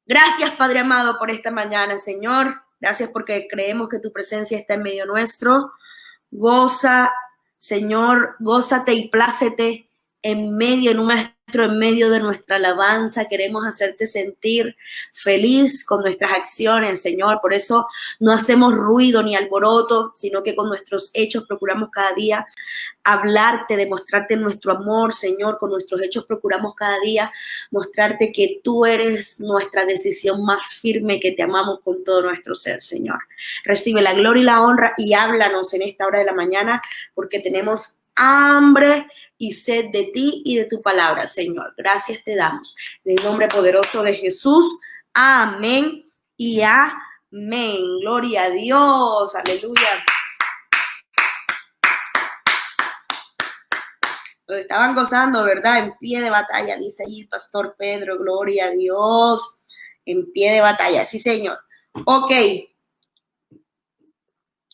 Gracias, Padre amado, por esta mañana, Señor. Gracias porque creemos que tu presencia está en medio nuestro. Goza, Señor, gózate y plácete en medio nuestro, en medio de nuestra alabanza. Queremos hacerte sentir feliz con nuestras acciones, Señor. Por eso no hacemos ruido ni alboroto, sino que con nuestros hechos procuramos cada día hablarte, demostrarte nuestro amor, Señor. Con nuestros hechos procuramos cada día mostrarte que tú eres nuestra decisión más firme, que te amamos con todo nuestro ser, Señor. Recibe la gloria y la honra y háblanos en esta hora de la mañana, porque tenemos hambre y sed de ti y de tu palabra, Señor. Gracias te damos. En el nombre poderoso de Jesús. Amén y amén. Gloria a Dios. Aleluya. Lo estaban gozando, ¿verdad? En pie de batalla, dice ahí el pastor Pedro. Gloria a Dios. En pie de batalla. Sí, Señor. Ok. En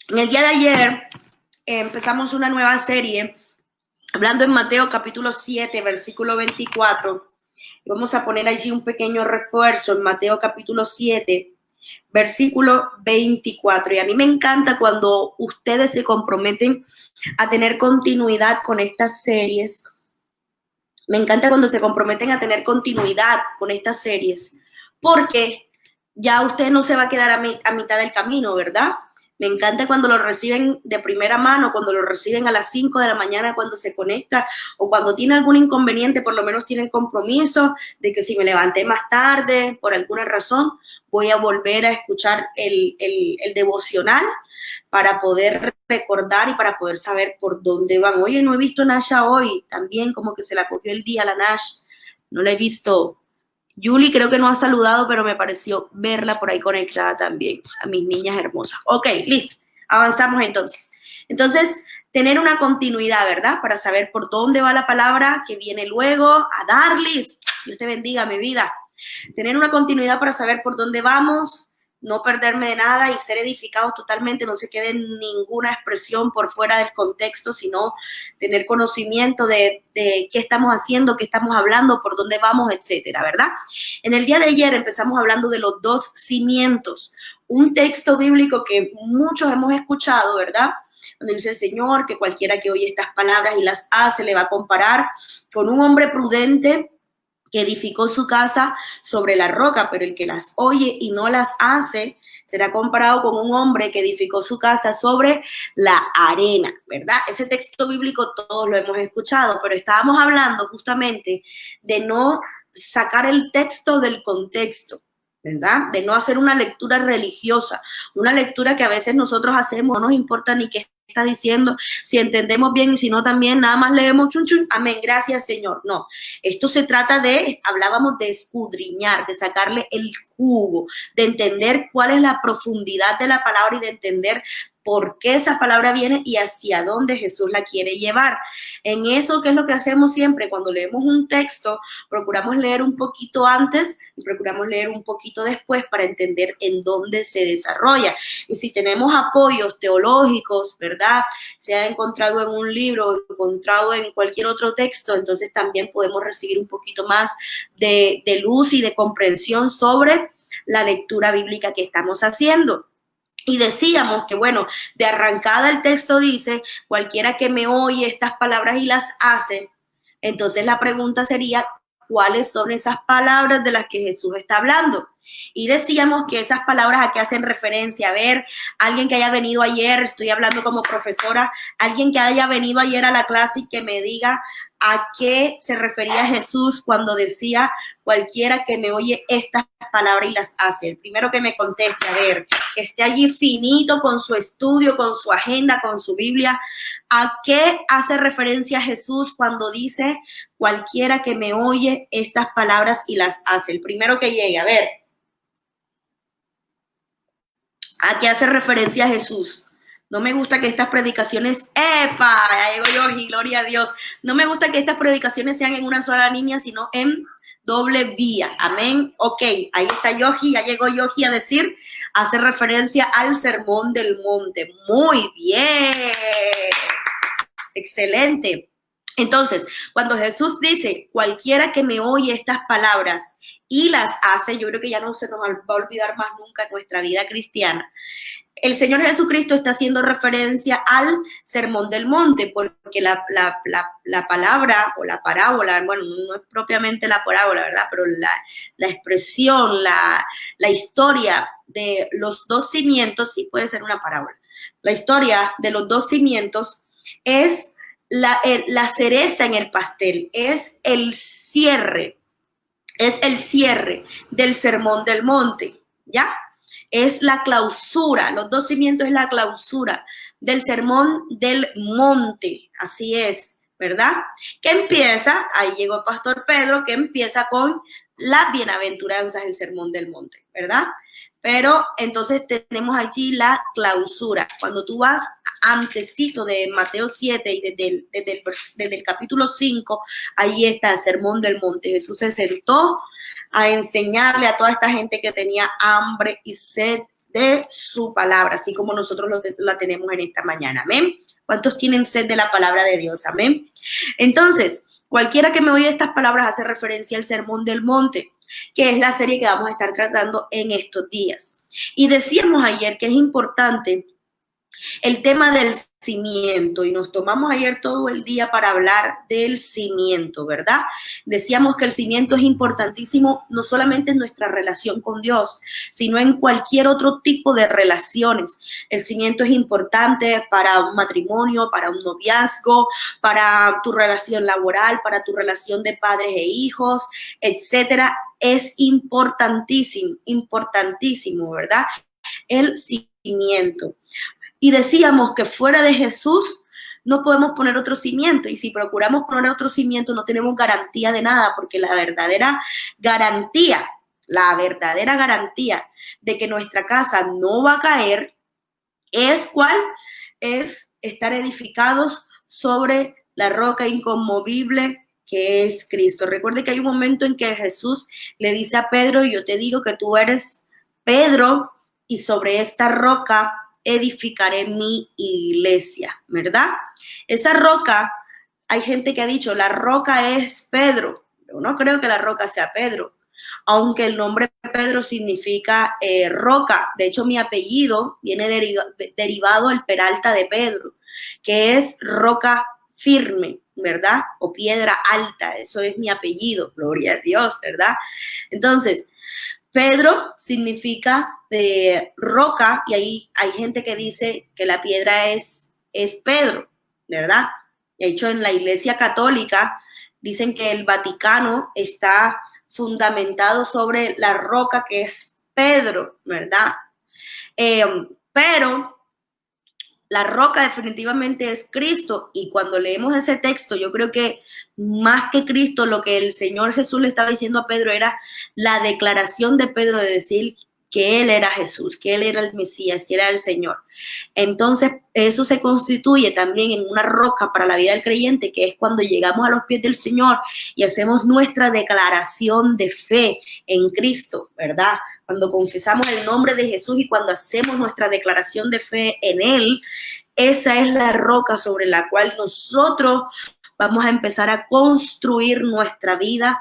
el día de ayer empezamos una nueva serie hablando en Mateo capítulo 7, versículo 24. Vamos a poner allí un pequeño refuerzo en Mateo capítulo 7, versículo 24. Y a mí me encanta cuando ustedes se comprometen a tener continuidad con estas series. Me encanta cuando se comprometen a tener continuidad con estas series, porque ya usted no se va a quedar a mitad del camino, ¿verdad? Me encanta cuando lo reciben de primera mano, cuando lo reciben a las 5 de la mañana, cuando se conecta, o cuando tiene algún inconveniente, por lo menos tiene el compromiso de que si me levanté más tarde, por alguna razón, voy a volver a escuchar el devocional para poder recordar y para poder saber por dónde van. Oye, no he visto a Nasha hoy, también como que se la cogió el día la Nash, no la he visto. Yuli creo que no ha saludado, pero me pareció verla por ahí conectada también, a mis niñas hermosas. Ok, listo, avanzamos entonces. Entonces, tener una continuidad, ¿verdad? Para saber por dónde va la palabra que viene luego, a darles. Dios te bendiga, mi vida. Tener una continuidad para saber por dónde vamos, no perderme de nada y ser edificados totalmente, no se quede ninguna expresión por fuera del contexto, sino tener conocimiento de qué estamos haciendo, qué estamos hablando, por dónde vamos, etcétera, ¿verdad? En el día de ayer empezamos hablando de los 2 cimientos, un texto bíblico que muchos hemos escuchado, ¿verdad? Donde dice el Señor que cualquiera que oye estas palabras y las hace, le va a comparar con un hombre prudente que edificó su casa sobre la roca, pero el que las oye y no las hace será comparado con un hombre que edificó su casa sobre la arena, ¿verdad? Ese texto bíblico todos lo hemos escuchado, pero estábamos hablando justamente de no sacar el texto del contexto, ¿verdad? De no hacer una lectura religiosa, una lectura que a veces nosotros hacemos, no nos importa ni qué está diciendo, si entendemos bien y si no también, nada más leemos chun chun, amén, gracias Señor. No, esto se trata de, hablábamos de escudriñar, de sacarle el jugo, de entender cuál es la profundidad de la palabra y de entender por qué esa palabra viene y hacia dónde Jesús la quiere llevar. En eso, ¿qué es lo que hacemos siempre? Cuando leemos un texto, procuramos leer un poquito antes y procuramos leer un poquito después para entender en dónde se desarrolla. Y si tenemos apoyos teológicos, ¿verdad? Se ha encontrado en un libro, encontrado en cualquier otro texto, entonces también podemos recibir un poquito más de luz y de comprensión sobre la lectura bíblica que estamos haciendo. Y decíamos que, bueno, de arrancada el texto dice, cualquiera que me oye estas palabras y las hace, entonces la pregunta sería, ¿cuáles son esas palabras de las que Jesús está hablando? Y decíamos que esas palabras a qué hacen referencia. A ver, alguien que haya venido ayer, estoy hablando como profesora, alguien que haya venido ayer a la clase y que me diga a qué se refería Jesús cuando decía cualquiera que me oye estas palabras y las hace. El primero que me conteste, a ver, que esté allí finito con su estudio, con su agenda, con su Biblia. ¿A qué hace referencia Jesús cuando dice cualquiera que me oye estas palabras y las hace? El primero que llegue, a ver. ¿A qué hace referencia Jesús? No me gusta que estas predicaciones, ¡epa! Ya llegó Yogi, gloria a Dios. No me gusta que estas predicaciones sean en una sola línea, sino en doble vía. Amén. Ok, ahí está Yogi, ya llegó Yogi a decir, hace referencia al sermón del monte. Muy bien. Excelente. Entonces, cuando Jesús dice, cualquiera que me oye estas palabras y las hace, yo creo que ya no se nos va a olvidar más nunca en nuestra vida cristiana. El Señor Jesucristo está haciendo referencia al Sermón del Monte, porque la palabra o la parábola, bueno, no es propiamente la parábola, ¿verdad? Pero la expresión, la historia de los dos cimientos, sí puede ser una parábola. La historia de los dos cimientos es la cereza en el pastel, es el cierre del Sermón del Monte, ¿ya? Es la clausura, los dos cimientos es la clausura del Sermón del Monte, así es, ¿verdad? Que empieza, ahí llegó el pastor Pedro, que empieza con las bienaventuranzas del Sermón del Monte, ¿verdad? Pero entonces tenemos allí la clausura. Cuando tú vas antecito de Mateo 7 y desde el capítulo 5, ahí está el Sermón del Monte. Jesús se sentó a enseñarle a toda esta gente que tenía hambre y sed de su palabra, así como nosotros la tenemos en esta mañana. Amén. ¿Cuántos tienen sed de la palabra de Dios? Amén. Entonces, cualquiera que me oye estas palabras hace referencia al Sermón del Monte, que es la serie que vamos a estar tratando en estos días. Y decíamos ayer que es importante el tema del cimiento, y nos tomamos ayer todo el día para hablar del cimiento, ¿verdad? Decíamos que el cimiento es importantísimo no solamente en nuestra relación con Dios, sino en cualquier otro tipo de relaciones. El cimiento es importante para un matrimonio, para un noviazgo, para tu relación laboral, para tu relación de padres e hijos, etcétera. Es importantísimo, importantísimo, ¿verdad? El cimiento. Y decíamos que fuera de Jesús no podemos poner otro cimiento, y si procuramos poner otro cimiento no tenemos garantía de nada, porque la verdadera garantía de que nuestra casa no va a caer es ¿cuál? Es estar edificados sobre la roca inconmovible que es Cristo. Recuerde que hay un momento en que Jesús le dice a Pedro: yo te digo que tú eres Pedro, y sobre esta roca edificaré mi iglesia, ¿verdad? Esa roca, hay gente que ha dicho, la roca es Pedro. Yo no creo que la roca sea Pedro, aunque el nombre Pedro significa roca. De hecho, mi apellido viene derivado del Peralta de Pedro, que es roca firme, ¿verdad? O piedra alta, eso es mi apellido, gloria a Dios, ¿verdad? Entonces, Pedro significa roca, y ahí hay gente que dice que la piedra es Pedro, ¿verdad? De hecho, en la Iglesia Católica dicen que el Vaticano está fundamentado sobre la roca que es Pedro, ¿verdad? Pero la roca definitivamente es Cristo, y cuando leemos ese texto, yo creo que más que Cristo, lo que el Señor Jesús le estaba diciendo a Pedro era la declaración de Pedro de decir que Él era Jesús, que Él era el Mesías, que era el Señor. Entonces, eso se constituye también en una roca para la vida del creyente, que es cuando llegamos a los pies del Señor y hacemos nuestra declaración de fe en Cristo, ¿verdad? Cuando confesamos el nombre de Jesús y cuando hacemos nuestra declaración de fe en Él, esa es la roca sobre la cual nosotros vamos a empezar a construir nuestra vida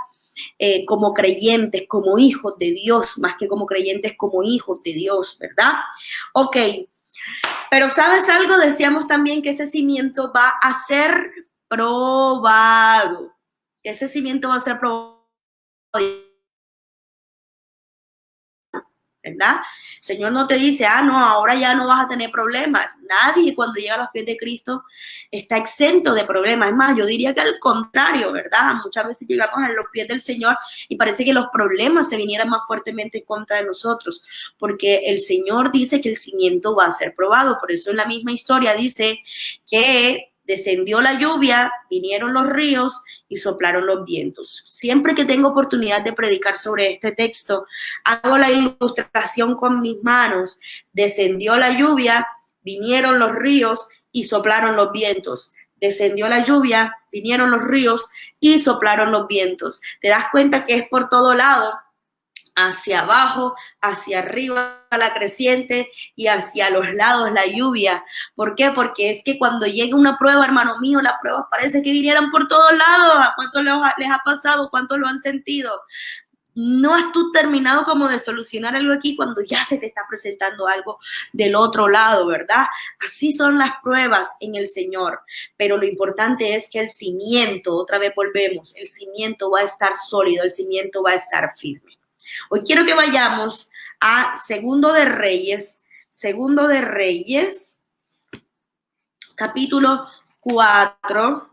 como creyentes, como hijos de Dios, más que como creyentes, como hijos de Dios, ¿verdad? Ok, pero ¿sabes algo? Decíamos también que ese cimiento va a ser probado. Ese cimiento va a ser probado, ¿verdad? El Señor no te dice, no, ahora ya no vas a tener problemas. Nadie cuando llega a los pies de Cristo está exento de problemas. Es más, yo diría que al contrario, ¿verdad? Muchas veces llegamos a los pies del Señor y parece que los problemas se vinieran más fuertemente en contra de nosotros, porque el Señor dice que el cimiento va a ser probado. Por eso en la misma historia dice que descendió la lluvia, vinieron los ríos y soplaron los vientos. Siempre que tengo oportunidad de predicar sobre este texto, hago la ilustración con mis manos. Descendió la lluvia, vinieron los ríos y soplaron los vientos. Descendió la lluvia, vinieron los ríos y soplaron los vientos. Te das cuenta que es por todo lado, hacia abajo, hacia arriba la creciente y hacia los lados la lluvia. ¿Por qué? Porque es que cuando llega una prueba, hermano mío, las pruebas parece que vinieran por todos lados. ¿A cuántos les ha pasado? ¿Cuántos lo han sentido? No has tú terminado como de solucionar algo aquí cuando ya se te está presentando algo del otro lado, ¿verdad? Así son las pruebas en el Señor, pero lo importante es que el cimiento, otra vez volvemos, el cimiento va a estar sólido, el cimiento va a estar firme. Hoy quiero que vayamos a Segundo de Reyes, capítulo 4.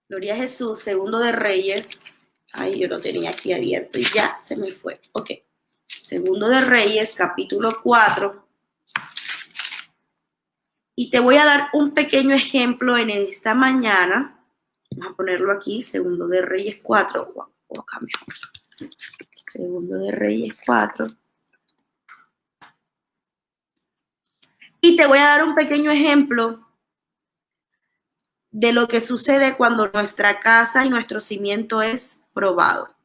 Gloria a Jesús, Segundo de Reyes. Ay, yo lo tenía aquí abierto y ya se me fue. Ok. Segundo de Reyes, capítulo 4. Y te voy a dar un pequeño ejemplo en esta mañana. Vamos a ponerlo aquí, Segundo de Reyes 4. O acá mejor. Segundo de Reyes 4. Y te voy a dar un pequeño ejemplo de lo que sucede cuando nuestra casa y nuestro cimiento es probado.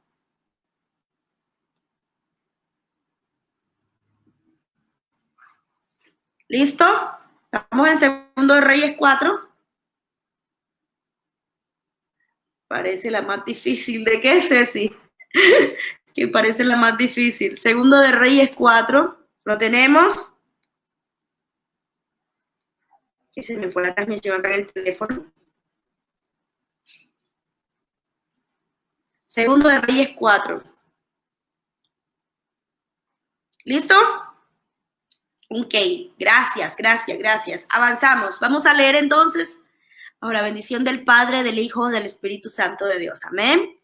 ¿Listo? Estamos en Segundo de Reyes 4. Parece la más difícil. ¿De qué, Ceci? Que parece la más difícil. Segundo de Reyes 4. ¿Lo tenemos? Que se me fue la transmisión acá en el teléfono. Segundo de Reyes 4. ¿Listo? Ok, gracias. Avanzamos. Vamos a leer entonces. Ahora, bendición del Padre, del Hijo, del Espíritu Santo de Dios. Amén.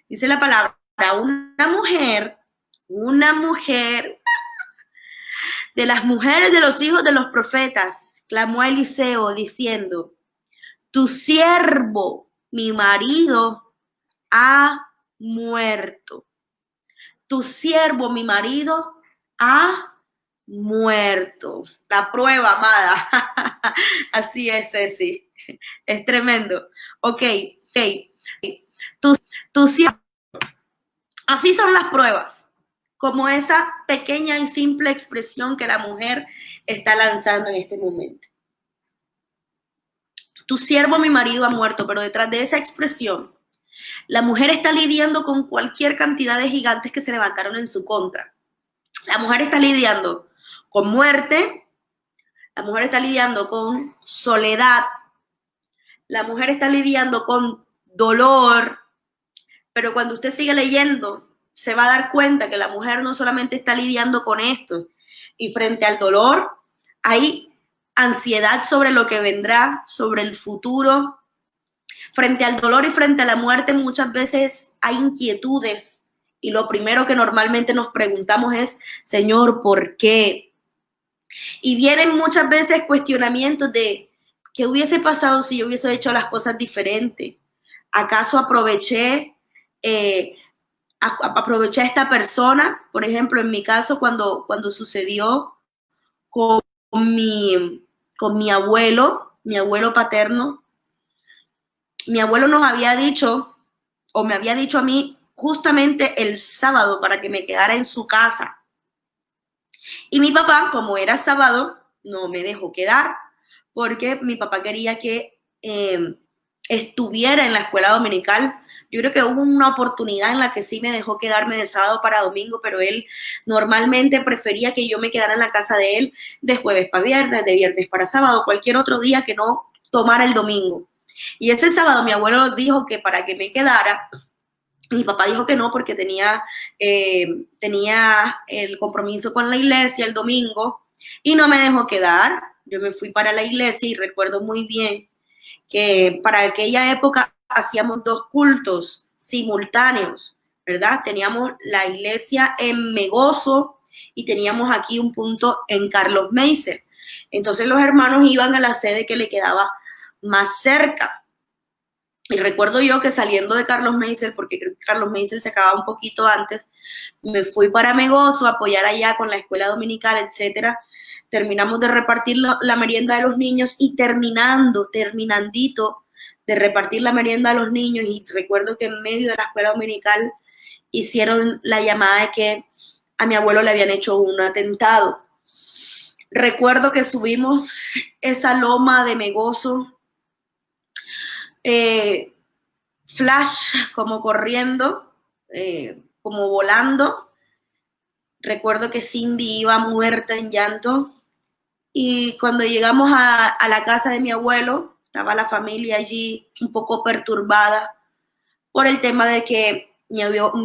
Dice la palabra, una mujer de las mujeres de los hijos de los profetas, clamó a Eliseo diciendo, tu siervo, mi marido, ha muerto. Tu siervo, mi marido, ha muerto. La prueba, amada. Así es, Ceci. Es tremendo. Ok. Tu siervo. Así son las pruebas. Como esa pequeña y simple expresión que la mujer está lanzando en este momento. Tu siervo, mi marido, ha muerto, pero detrás de esa expresión, la mujer está lidiando con cualquier cantidad de gigantes que se levantaron en su contra. La mujer está lidiando con muerte, la mujer está lidiando con soledad, la mujer está lidiando con dolor, pero cuando usted sigue leyendo, se va a dar cuenta que la mujer no solamente está lidiando con esto, y frente al dolor hay ansiedad sobre lo que vendrá, sobre el futuro. Frente al dolor y frente a la muerte muchas veces hay inquietudes y lo primero que normalmente nos preguntamos es, Señor, ¿por qué? Y vienen muchas veces cuestionamientos de ¿qué hubiese pasado si yo hubiese hecho las cosas diferentes? ¿Acaso aproveché a esta persona? Por ejemplo, en mi caso, cuando sucedió con mi abuelo paterno, mi abuelo nos había dicho, o me había dicho a mí justamente el sábado para que me quedara en su casa. Y mi papá, como era sábado, no me dejó quedar porque mi papá quería que estuviera en la escuela dominical. Yo creo que hubo una oportunidad en la que sí me dejó quedarme de sábado para domingo, pero él normalmente prefería que yo me quedara en la casa de él de jueves para viernes, de viernes para sábado, cualquier otro día que no tomara el domingo. Y ese sábado mi abuelo dijo que para que me quedara, mi papá dijo que no porque tenía el compromiso con la iglesia el domingo y no me dejó quedar. Yo me fui para la iglesia y recuerdo muy bien que para aquella época hacíamos 2 cultos simultáneos, ¿verdad? Teníamos la iglesia en Megoso y teníamos aquí un punto en Carlos Meiser. Entonces los hermanos iban a la sede que le quedaba más cerca. Y recuerdo yo que saliendo de Carlos Meiser, porque creo que Carlos Meiser se acababa un poquito antes, me fui para Megoso a apoyar allá con la escuela dominical, etcétera. Terminamos de repartir la merienda de los niños y terminandito de repartir la merienda a los niños, y recuerdo que en medio de la escuela dominical hicieron la llamada de que a mi abuelo le habían hecho un atentado. Recuerdo que subimos esa loma de Megoso, flash como corriendo, como volando. Recuerdo que Cindy iba muerta en llanto y cuando llegamos a la casa de mi abuelo, estaba la familia allí un poco perturbada por el tema de que mi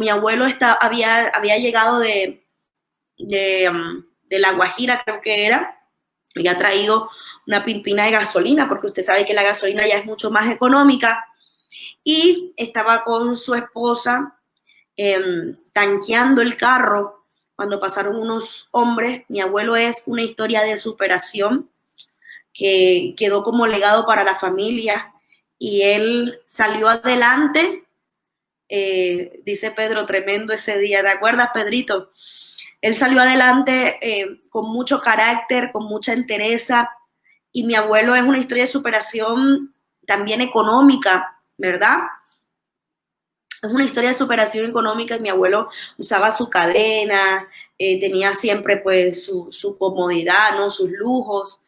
abuelo había llegado de La Guajira, creo que era, había traído una pimpina de gasolina, porque usted sabe que la gasolina ya es mucho más económica, y estaba con su esposa tanqueando el carro cuando pasaron unos hombres. Mi abuelo es una historia de superación que quedó como legado para la familia y él salió adelante. Dice Pedro, tremendo ese día, ¿te acuerdas, Pedrito? Él salió adelante con mucho carácter, con mucha entereza, y mi abuelo es una historia de superación también económica, ¿verdad? Es una historia de superación económica. Mi abuelo usaba su cadena, tenía siempre pues su comodidad, ¿no? Sus lujos,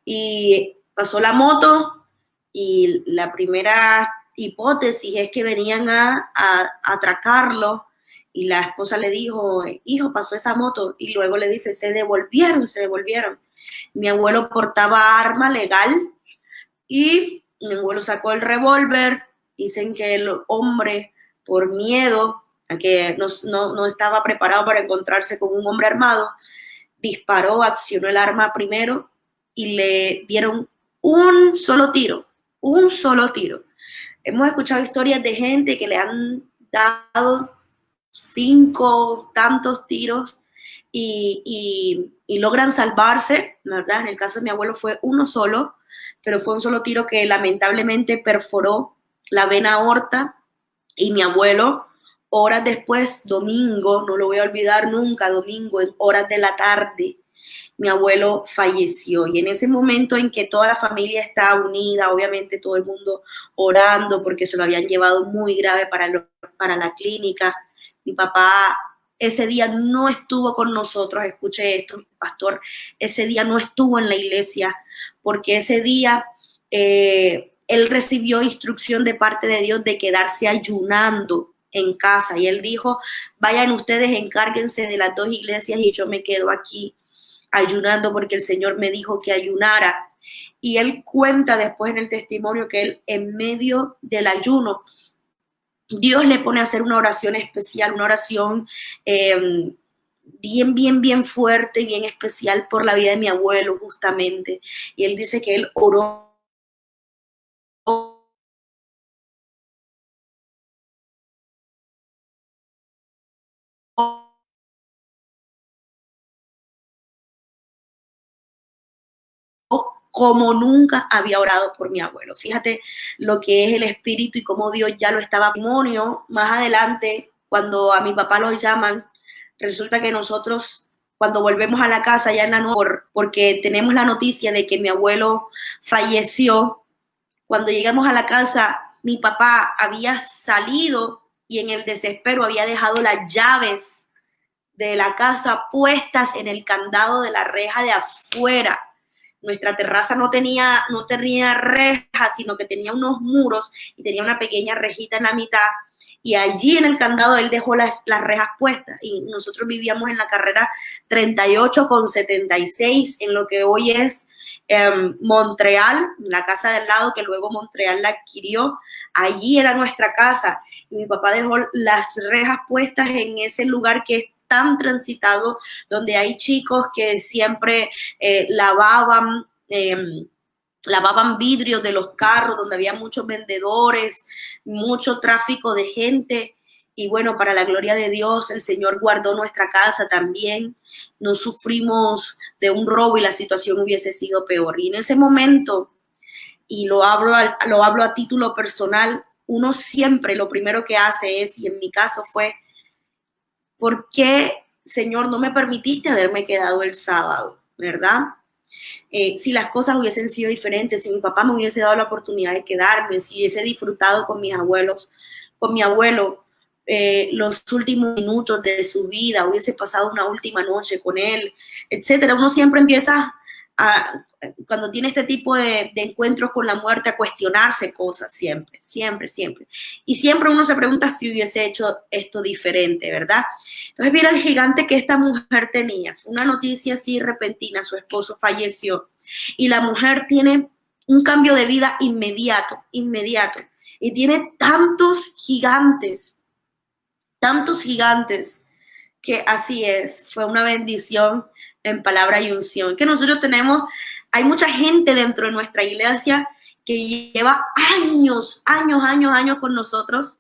y pasó la moto y la primera hipótesis es que venían a atracarlo y la esposa le dijo, hijo, pasó esa moto, y luego le dice, se devolvieron. Mi abuelo portaba arma legal y mi abuelo sacó el revólver. Dicen que el hombre, por miedo a que no estaba preparado para encontrarse con un hombre armado, disparó, accionó el arma primero y le dieron un solo tiro. Hemos escuchado historias de gente que le han dado 5 tantos tiros y logran salvarse, ¿verdad? En el caso de mi abuelo fue uno solo, pero fue un solo tiro que lamentablemente perforó la vena aorta, y mi abuelo, horas después, domingo, no lo voy a olvidar nunca, domingo, en horas de la tarde, mi abuelo falleció. Y en ese momento en que toda la familia está unida, obviamente todo el mundo orando porque se lo habían llevado muy grave para la clínica, mi papá ese día no estuvo con nosotros. Escuche esto, pastor, ese día no estuvo en la iglesia porque ese día él recibió instrucción de parte de Dios de quedarse ayunando en casa, y él dijo, vayan ustedes, encárguense de las 2 iglesias y yo me quedo aquí ayunando porque el Señor me dijo que ayunara. Y él cuenta después en el testimonio que él, en medio del ayuno, Dios le pone a hacer una oración especial, una oración bien fuerte, bien especial por la vida de mi abuelo, justamente. Y él dice que él oró como nunca había orado por mi abuelo. Fíjate lo que es el espíritu y cómo Dios ya lo estaba. Más adelante, cuando a mi papá lo llaman, resulta que nosotros, cuando volvemos a la casa ya en la noche, porque tenemos la noticia de que mi abuelo falleció, cuando llegamos a la casa, mi papá había salido y en el desespero había dejado las llaves de la casa puestas en el candado de la reja de afuera. Nuestra terraza no tenía rejas, sino que tenía unos muros y tenía una pequeña rejita en la mitad, y allí en el candado él dejó las rejas puestas, y nosotros vivíamos en la carrera 38 con 76, en lo que hoy es Montreal, la casa del lado que luego Montreal la adquirió. Allí era nuestra casa y mi papá dejó las rejas puestas en ese lugar que es tan transitado, donde hay chicos que siempre lavaban vidrios de los carros, donde había muchos vendedores, mucho tráfico de gente. Y bueno, para la gloria de Dios, el Señor guardó nuestra casa también. No sufrimos de un robo y la situación hubiese sido peor. Y en ese momento, y lo hablo a título personal, uno siempre lo primero que hace es, y en mi caso fue, ¿por qué, Señor, no me permitiste haberme quedado el sábado? ¿Verdad? Si las cosas hubiesen sido diferentes, si mi papá me hubiese dado la oportunidad de quedarme, si hubiese disfrutado con mis abuelos, con mi abuelo, los últimos minutos de su vida, hubiese pasado una última noche con él, etcétera. Uno siempre empieza cuando tiene este tipo de encuentros con la muerte, a cuestionarse cosas siempre, siempre, siempre. Y siempre uno se pregunta si hubiese hecho esto diferente, ¿verdad? Entonces mira el gigante que esta mujer tenía. Fue una noticia así repentina, su esposo falleció y la mujer tiene un cambio de vida inmediato, inmediato. Y tiene tantos gigantes, que así es, fue una bendición en palabra y unción. Que nosotros tenemos, hay mucha gente dentro de nuestra iglesia que lleva años con nosotros,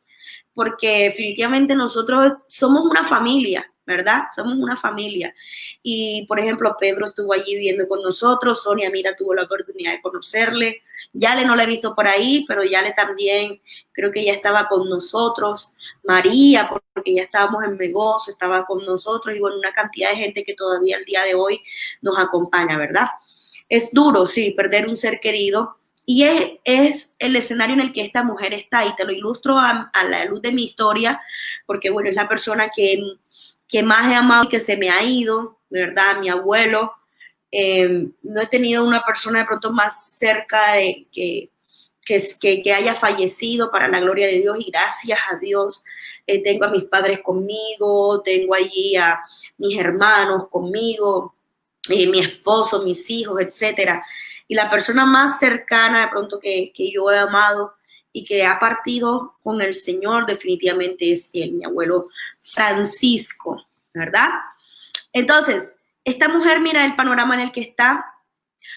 porque definitivamente nosotros somos una familia, ¿verdad? Somos una familia. Y, por ejemplo, Pedro estuvo allí viviendo con nosotros, Sonia Mira tuvo la oportunidad de conocerle, Yale no la he visto por ahí, pero Yale también creo que ya estaba con nosotros, María, porque ya estábamos en Megos, estaba con nosotros, y bueno, una cantidad de gente que todavía el día de hoy nos acompaña, ¿verdad? Es duro, sí, perder un ser querido, y es el escenario en el que esta mujer está, y te lo ilustro a la luz de mi historia, porque bueno, es la persona que más he amado y que se me ha ido, ¿verdad? Mi abuelo. No he tenido una persona de pronto más cerca de que haya fallecido, para la gloria de Dios, y gracias a Dios tengo a mis padres conmigo, tengo allí a mis hermanos conmigo, mi esposo, mis hijos, etcétera. Y la persona más cercana de pronto que yo he amado y que ha partido con el Señor definitivamente es él, mi abuelo Francisco, ¿verdad? Entonces, esta mujer, mira el panorama en el que está.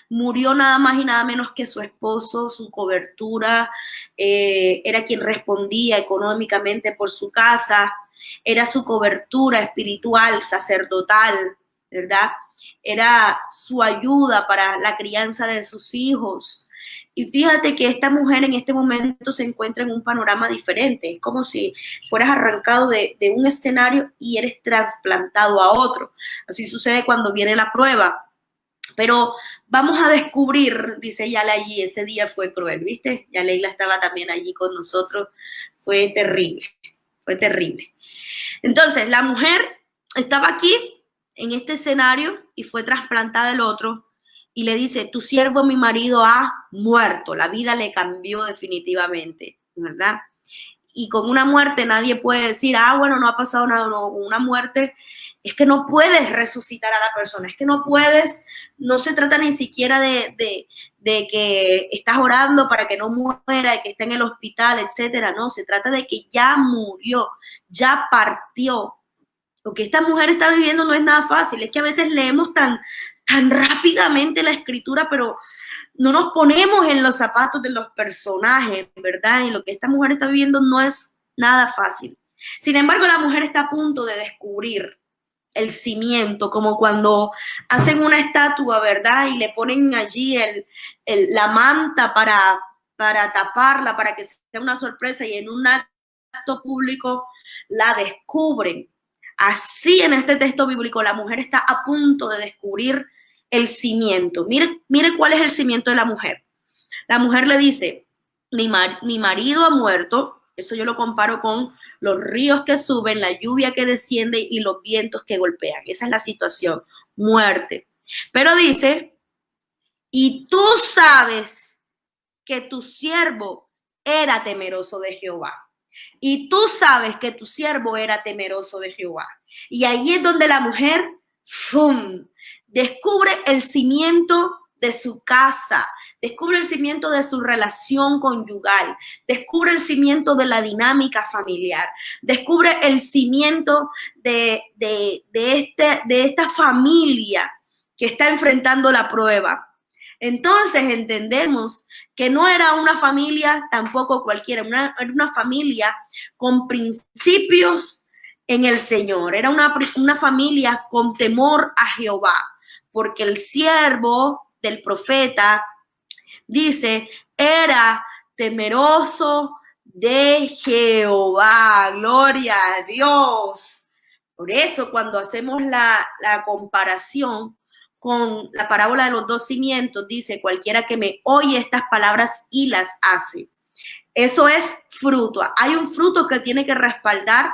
Murió nada más y nada menos que su esposo, su cobertura, era quien respondía económicamente por su casa, era su cobertura espiritual, sacerdotal, ¿verdad? Era su ayuda para la crianza de sus hijos. Y fíjate que esta mujer en este momento se encuentra en un panorama diferente. Es como si fueras arrancado de un escenario y eres trasplantado a otro. Así sucede cuando viene la prueba. Pero vamos a descubrir, dice Yala allí, ese día fue cruel, ¿viste? Yaleila estaba también allí con nosotros, fue terrible, fue terrible. Entonces, la mujer estaba aquí, en este escenario, y fue trasplantada el otro, y le dice, tu siervo, mi marido, ha muerto, la vida le cambió definitivamente, ¿verdad? Y con una muerte nadie puede decir, bueno, no ha pasado nada, no, una muerte es que no puedes resucitar a la persona, es que no puedes, no se trata ni siquiera de que estás orando para que no muera, de que esté en el hospital, etcétera, no, se trata de que ya murió, ya partió. Lo que esta mujer está viviendo no es nada fácil, es que a veces leemos tan rápidamente la escritura, pero no nos ponemos en los zapatos de los personajes, ¿verdad? Y lo que esta mujer está viviendo no es nada fácil. Sin embargo, la mujer está a punto de descubrir el cimiento, como cuando hacen una estatua, ¿verdad? Y le ponen allí la manta para taparla, para que sea una sorpresa, y en un acto público la descubren. Así en este texto bíblico la mujer está a punto de descubrir el cimiento. Mire cuál es el cimiento de la mujer. La mujer le dice, mi marido ha muerto. Eso yo lo comparo con los ríos que suben, la lluvia que desciende y los vientos que golpean. Esa es la situación, muerte. Pero dice, y tú sabes que tu siervo era temeroso de Jehová. Y tú sabes que tu siervo era temeroso de Jehová. Y ahí es donde la mujer, ¡fum!, descubre el cimiento de su casa, descubre el cimiento de su relación conyugal, descubre el cimiento de la dinámica familiar, descubre el cimiento de esta familia que está enfrentando la prueba. Entonces entendemos que no era una familia tampoco cualquiera, era una familia con principios en el Señor, era una familia con temor a Jehová, porque el siervo del profeta, dice, era temeroso de Jehová. Gloria a Dios. Por eso cuando hacemos la comparación con la parábola de los dos cimientos, dice, cualquiera que me oye estas palabras y las hace. Eso es fruto. Hay un fruto que tiene que respaldar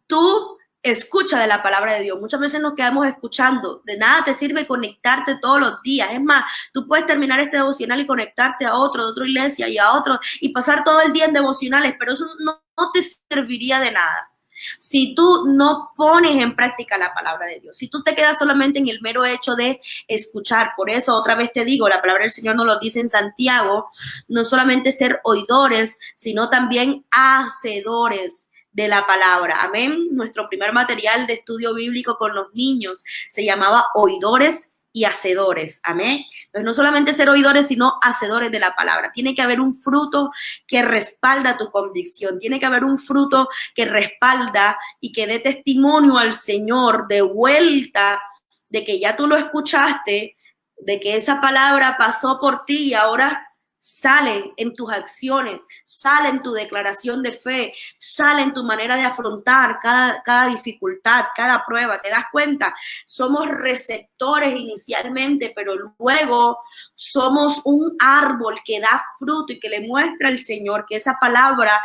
tu escucha de la palabra de Dios. Muchas veces nos quedamos escuchando. De nada te sirve conectarte todos los días. Es más, tú puedes terminar este devocional y conectarte a otro, de otra iglesia y a otro, y pasar todo el día en devocionales, pero eso no te serviría de nada si tú no pones en práctica la palabra de Dios, si tú te quedas solamente en el mero hecho de escuchar. Por eso otra vez te digo, la palabra del Señor nos lo dice en Santiago, no solamente ser oidores, sino también hacedores de la palabra. Amén. Nuestro primer material de estudio bíblico con los niños se llamaba Oidores y Hacedores. Amén. Entonces, no solamente ser oidores, sino hacedores de la palabra. Tiene que haber un fruto que respalda tu convicción. Tiene que haber un fruto que respalda y que dé testimonio al Señor de vuelta de que ya tú lo escuchaste, de que esa palabra pasó por ti y ahora sale en tus acciones, sale en tu declaración de fe, sale en tu manera de afrontar cada dificultad, cada prueba. ¿Te das cuenta? Somos receptores inicialmente, pero luego somos un árbol que da fruto y que le muestra al Señor que esa palabra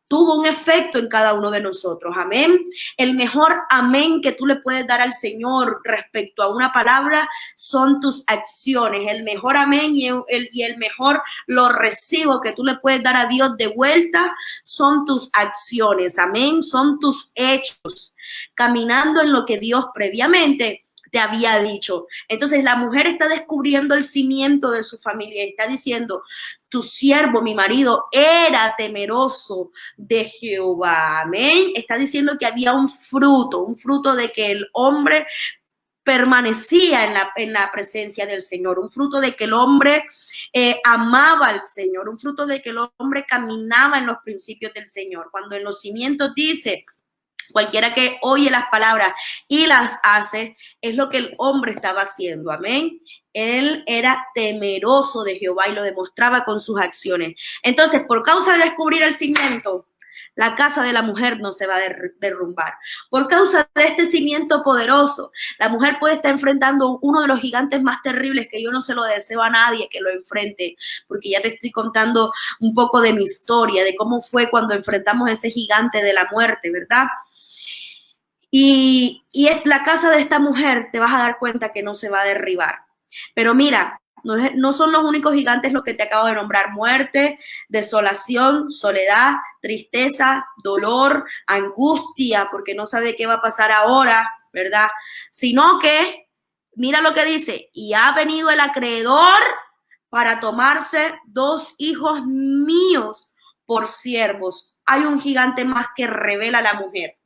tuvo un efecto en cada uno de nosotros. Amén. El mejor amén que tú le puedes dar al Señor respecto a una palabra son tus acciones. El mejor amén y el mejor lo recibo que tú le puedes dar a Dios de vuelta son tus acciones. Amén. Son tus hechos, caminando en lo que Dios previamente te había dicho. Entonces la mujer está descubriendo el cimiento de su familia y está diciendo: tu siervo, mi marido, era temeroso de Jehová. Amén. Está diciendo que había un fruto de que el hombre permanecía en la presencia del Señor, un fruto de que el hombre amaba al Señor, un fruto de que el hombre caminaba en los principios del Señor. Cuando en los cimientos dice: cualquiera que oye las palabras y las hace, es lo que el hombre estaba haciendo. Amén. Él era temeroso de Jehová y lo demostraba con sus acciones. Entonces, por causa de descubrir el cimiento, la casa de la mujer no se va a derrumbar. Por causa de este cimiento poderoso, la mujer puede estar enfrentando uno de los gigantes más terribles, que yo no se lo deseo a nadie que lo enfrente, porque ya te estoy contando un poco de mi historia, de cómo fue cuando enfrentamos ese gigante de la muerte, ¿verdad? Y es la casa de esta mujer, te vas a dar cuenta que no se va a derribar. Pero mira, no son los únicos gigantes los que te acabo de nombrar: muerte, desolación, soledad, tristeza, dolor, angustia, porque no sabe qué va a pasar ahora, ¿verdad? Sino que, mira lo que dice: y ha venido el acreedor para tomarse 2 hijos míos por siervos. Hay un gigante más que revela a la mujer.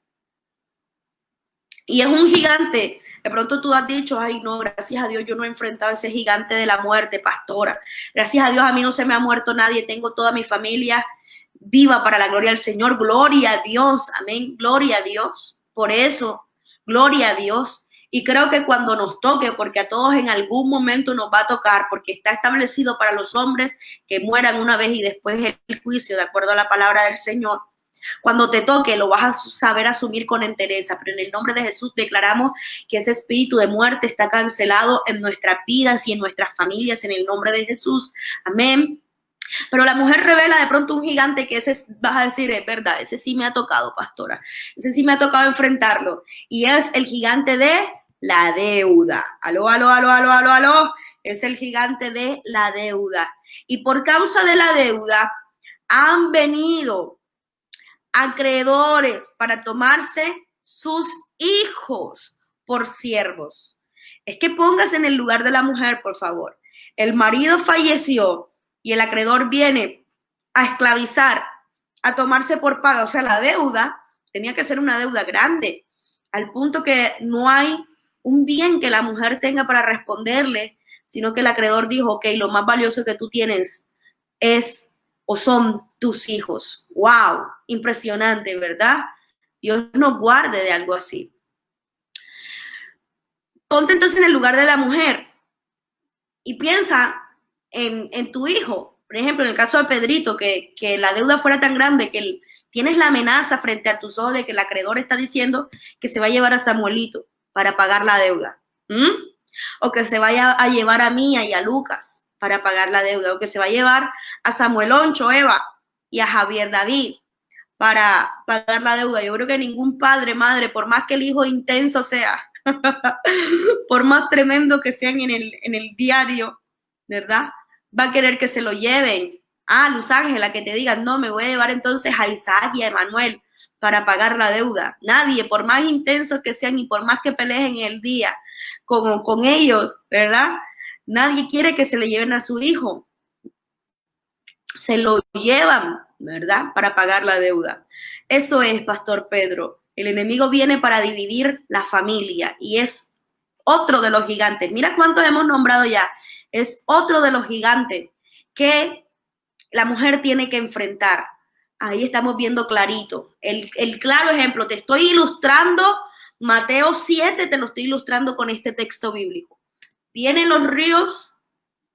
Y es un gigante. De pronto tú has dicho: ay, no, gracias a Dios yo no he enfrentado a ese gigante de la muerte, pastora. Gracias a Dios a mí no se me ha muerto nadie. Tengo toda mi familia viva para la gloria del Señor. Gloria a Dios. Amén. Gloria a Dios. Por eso, gloria a Dios. Y creo que cuando nos toque, porque a todos en algún momento nos va a tocar, porque está establecido para los hombres que mueran una vez y después el juicio, de acuerdo a la palabra del Señor. Cuando te toque, lo vas a saber asumir con entereza, pero en el nombre de Jesús declaramos que ese espíritu de muerte está cancelado en nuestras vidas y en nuestras familias, en el nombre de Jesús. Amén. Pero la mujer revela de pronto un gigante que ese, vas a decir, es verdad, ese sí me ha tocado, pastora. Ese sí me ha tocado enfrentarlo. Y es el gigante de la deuda. Aló, aló, aló, aló, aló, aló. Es el gigante de la deuda. Y por causa de la deuda han venido acreedores para tomarse sus hijos por siervos. Es que pongas en el lugar de la mujer, por favor. El marido falleció y el acreedor viene a esclavizar, a tomarse por paga. O sea, la deuda tenía que ser una deuda grande, al punto que no hay un bien que la mujer tenga para responderle, sino que el acreedor dijo: ok, lo más valioso que tú tienes es o son tus hijos. ¡Wow! Impresionante, ¿verdad? Dios nos guarde de algo así. Ponte entonces en el lugar de la mujer y piensa en tu hijo. Por ejemplo, en el caso de Pedrito, que la deuda fuera tan grande que tienes la amenaza frente a tus ojos de que el acreedor está diciendo que se va a llevar a Samuelito para pagar la deuda. O que se vaya a llevar a Mía y a Lucas para pagar la deuda, o que se va a llevar a Samuel Oncho, Eva, y a Javier David para pagar la deuda. Yo creo que ningún padre, madre, por más que el hijo intenso sea, por más tremendo que sean en el diario, ¿verdad? Va a querer que se lo lleven. Luz Ángela, que te digan, no, me voy a llevar entonces a Isaac y a Emanuel para pagar la deuda. Nadie, por más intensos que sean y por más que peleen el día con ellos, ¿verdad? Nadie quiere que se le lleven a su hijo. Se lo llevan, ¿verdad? Para pagar la deuda. Eso es, Pastor Pedro. El enemigo viene para dividir la familia y es otro de los gigantes. Mira cuántos hemos nombrado ya. Es otro de los gigantes que la mujer tiene que enfrentar. Ahí estamos viendo clarito. El claro ejemplo, te estoy ilustrando, Mateo 7, te lo estoy ilustrando con este texto bíblico. Vienen los ríos,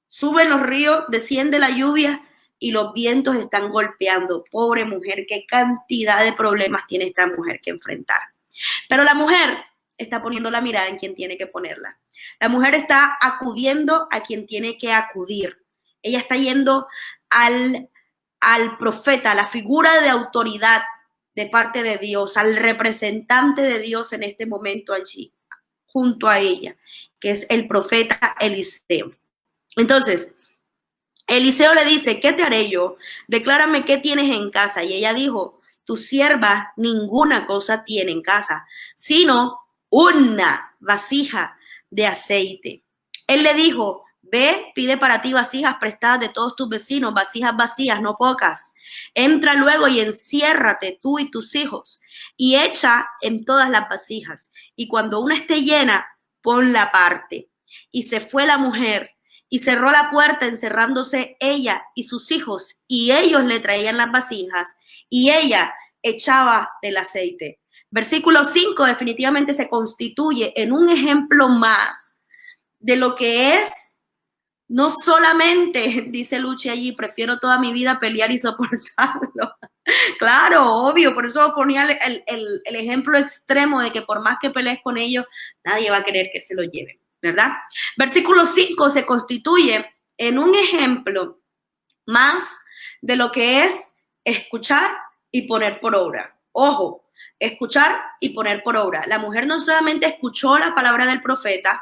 suben los ríos, desciende la lluvia y los vientos están golpeando. Pobre mujer, qué cantidad de problemas tiene esta mujer que enfrentar. Pero la mujer está poniendo la mirada en quien tiene que ponerla. La mujer está acudiendo a quien tiene que acudir. Ella está yendo al profeta, a la figura de autoridad de parte de Dios, al representante de Dios en este momento allí, junto a ella, que es el profeta Eliseo. Entonces, Eliseo le dice, ¿qué te haré yo? Declárame qué tienes en casa. Y ella dijo, tu sierva ninguna cosa tiene en casa, sino una vasija de aceite. Él le dijo, ve, pide para ti vasijas prestadas de todos tus vecinos, vasijas vacías, no pocas. Entra luego y enciérrate tú y tus hijos y echa en todas las vasijas. Y cuando una esté llena, ponla aparte. Y se fue la mujer y cerró la puerta encerrándose ella y sus hijos, y ellos le traían las vasijas y ella echaba del aceite. Versículo 5 definitivamente se constituye en un ejemplo más de lo que es, no solamente, dice Luchi allí, prefiero toda mi vida pelear y soportarlo. Claro, obvio, por eso ponía el ejemplo extremo de que por más que pelees con ellos, nadie va a querer que se lo lleven, ¿verdad? Versículo 5 se constituye en un ejemplo más de lo que es escuchar y poner por obra. Ojo, escuchar y poner por obra. La mujer no solamente escuchó la palabra del profeta,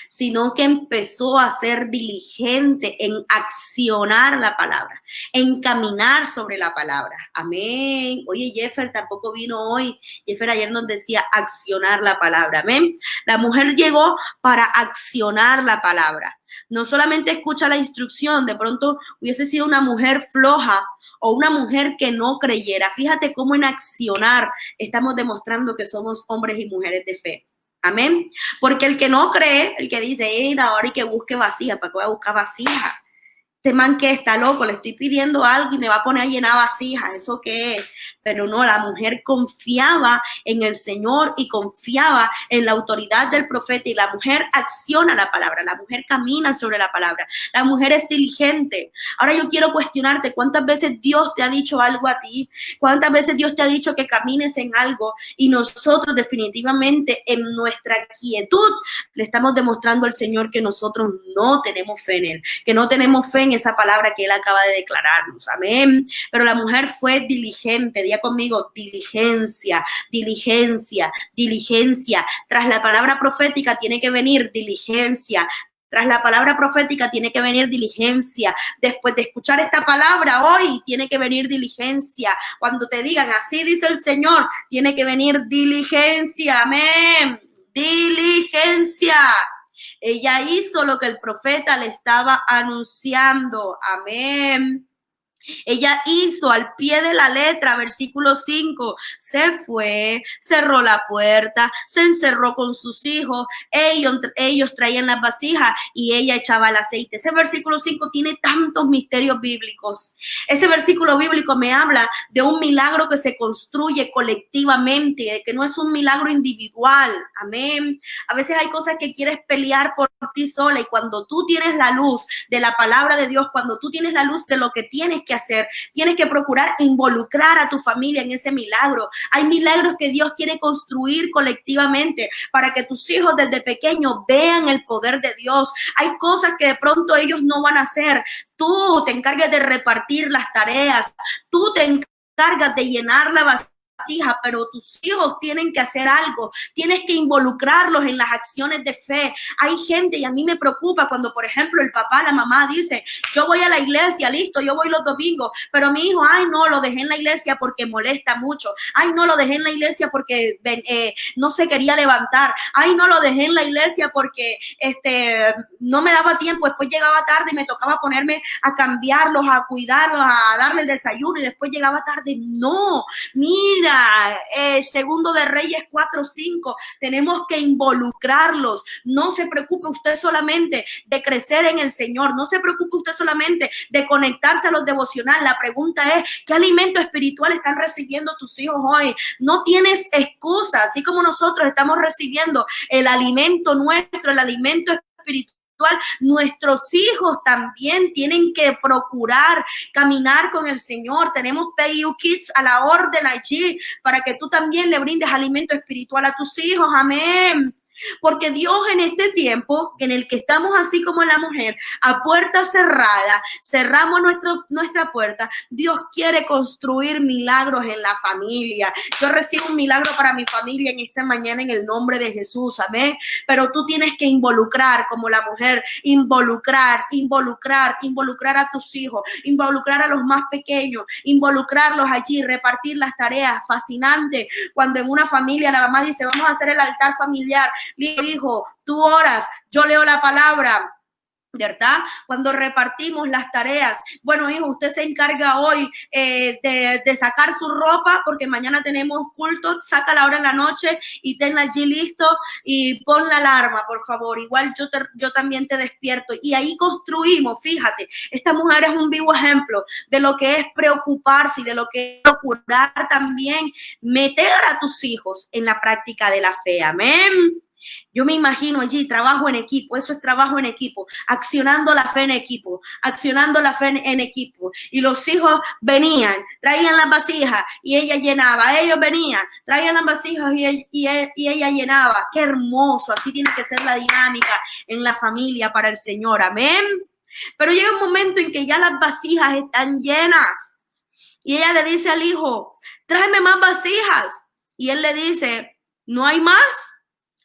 sino que empezó a ser diligente en accionar la palabra, en caminar sobre la palabra. Amén. Oye, Jeffer tampoco vino hoy. Jeffer ayer nos decía accionar la palabra. Amén. La mujer llegó para accionar la palabra. No solamente escucha la instrucción, de pronto hubiese sido una mujer floja o una mujer que no creyera. Fíjate cómo en accionar estamos demostrando que somos hombres y mujeres de fe. Amén. Porque el que no cree, el que dice, ahora y que busque vasija, ¿para qué voy a buscar vasija? Este man que está loco, le estoy pidiendo algo y me va a poner a llenar vasijas, ¿eso qué es? Pero no, la mujer confiaba en el Señor y confiaba en la autoridad del profeta, y la mujer acciona la palabra, la mujer camina sobre la palabra, la mujer es diligente. Ahora yo quiero cuestionarte, ¿cuántas veces Dios te ha dicho algo a ti? ¿Cuántas veces Dios te ha dicho que camines en algo y nosotros definitivamente en nuestra quietud le estamos demostrando al Señor que nosotros no tenemos fe en Él, que no tenemos fe en esa palabra que Él acaba de declararnos? Amén. Pero la mujer fue diligente. Diga conmigo, diligencia, diligencia, diligencia. Tras la palabra profética tiene que venir diligencia. Tras la palabra profética tiene que venir diligencia. Después de escuchar esta palabra hoy, tiene que venir diligencia. Cuando te digan, así dice el Señor, tiene que venir diligencia. Amén. Diligencia. Ella hizo lo que el profeta le estaba anunciando. Amén. Ella hizo al pie de la letra, versículo 5, se fue, cerró la puerta, se encerró con sus hijos, ellos traían las vasijas y ella echaba el aceite. Ese versículo 5 tiene tantos misterios bíblicos. Ese versículo bíblico me habla de un milagro que se construye colectivamente, de que no es un milagro individual. Amén. A veces hay cosas que quieres pelear por ti sola, y cuando tú tienes la luz de la palabra de Dios, cuando tú tienes la luz de lo que tienes que hacer, tienes que procurar involucrar a tu familia en ese milagro. Hay milagros que Dios quiere construir colectivamente para que tus hijos desde pequeños vean el poder de Dios. Hay cosas que de pronto ellos no van a hacer. Tú te encargues de repartir las tareas, tú te encargas de llenar la vasija, pero tus hijos tienen que hacer algo, tienes que involucrarlos en las acciones de fe. Hay gente, y a mí me preocupa cuando, por ejemplo, el papá, la mamá dice, yo voy a la iglesia, listo, yo voy los domingos, pero mi hijo, ay no, lo dejé en la iglesia porque molesta mucho, ay no, lo dejé en la iglesia porque no se quería levantar, ay no, lo dejé en la iglesia porque no me daba tiempo, después llegaba tarde y me tocaba ponerme a cambiarlos, a cuidarlos, a darle el desayuno y después llegaba tarde. No, mira, Segundo de Reyes 4:5, tenemos que involucrarlos. No se preocupe usted solamente de crecer en el Señor, no se preocupe usted solamente de conectarse a los devocionales. La pregunta es, ¿qué alimento espiritual están recibiendo tus hijos hoy? No tienes excusa, así como nosotros estamos recibiendo el alimento nuestro, el alimento espiritual, nuestros hijos también tienen que procurar caminar con el Señor. Tenemos PIU Kids a la orden allí para que tú también le brindes alimento espiritual a tus hijos. Amén. Porque Dios en este tiempo en el que estamos así como la mujer, a puerta cerrada, cerramos nuestra puerta, Dios quiere construir milagros en la familia. Yo recibo un milagro para mi familia en esta mañana en el nombre de Jesús, amén. Pero tú tienes que involucrar como la mujer, involucrar a tus hijos, involucrar a los más pequeños, involucrarlos allí, repartir las tareas. Fascinante cuando en una familia la mamá dice, vamos a hacer el altar familiar. Hijo, tú oras, yo leo la palabra, ¿verdad? Cuando repartimos las tareas, bueno, hijo, usted se encarga hoy de sacar su ropa porque mañana tenemos culto, sácala ahora en la noche y tenla allí listo y pon la alarma, por favor. Igual yo también te despierto y ahí construimos. Fíjate, esta mujer es un vivo ejemplo de lo que es preocuparse y de lo que es procurar también meter a tus hijos en la práctica de la fe. Amén. Yo me imagino allí trabajo en equipo, eso es trabajo en equipo, accionando la fe en equipo, accionando la fe en equipo. Y los hijos venían, traían las vasijas y ella llenaba. Ellos venían, traían las vasijas y ella llenaba. Qué hermoso, así tiene que ser la dinámica en la familia para el Señor. Amén. Pero llega un momento en que ya las vasijas están llenas y ella le dice al hijo, tráeme más vasijas. Y él le dice, no hay más.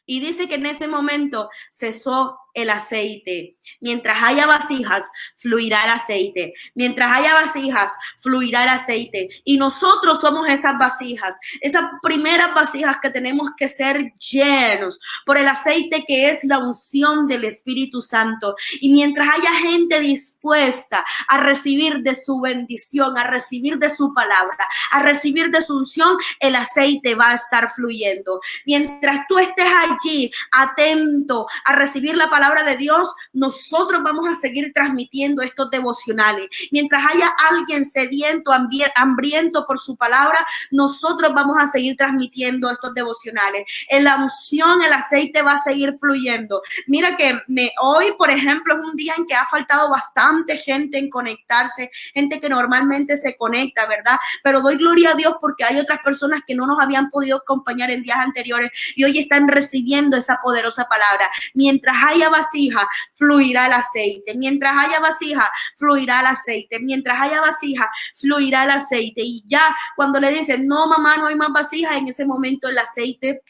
Y dice que en ese momento cesó el aceite. Mientras haya vasijas, fluirá el aceite. Mientras haya vasijas, fluirá el aceite. Y nosotros somos esas vasijas, esas primeras vasijas que tenemos que ser llenos por el aceite que es la unción del Espíritu Santo. Y mientras haya gente dispuesta a recibir de su bendición, a recibir de su palabra, a recibir de su unción, el aceite va a estar fluyendo. Mientras tú estés allí atento a recibir la palabra de Dios, nosotros vamos a seguir transmitiendo estos devocionales. Mientras haya alguien sediento, hambriento por su palabra, nosotros vamos a seguir transmitiendo estos devocionales. En la unción, el aceite va a seguir fluyendo. Mira que hoy, por ejemplo, es un día en que ha faltado bastante gente en conectarse, gente que normalmente se conecta, ¿verdad? Pero doy gloria a Dios porque hay otras personas que no nos habían podido acompañar en días anteriores y hoy están recibiendo esa poderosa palabra. Mientras haya vasija, fluirá el aceite. Mientras haya vasija, fluirá el aceite. Mientras haya vasija, fluirá el aceite. Y ya cuando le dicen, no mamá, no hay más vasijas, en ese momento el aceite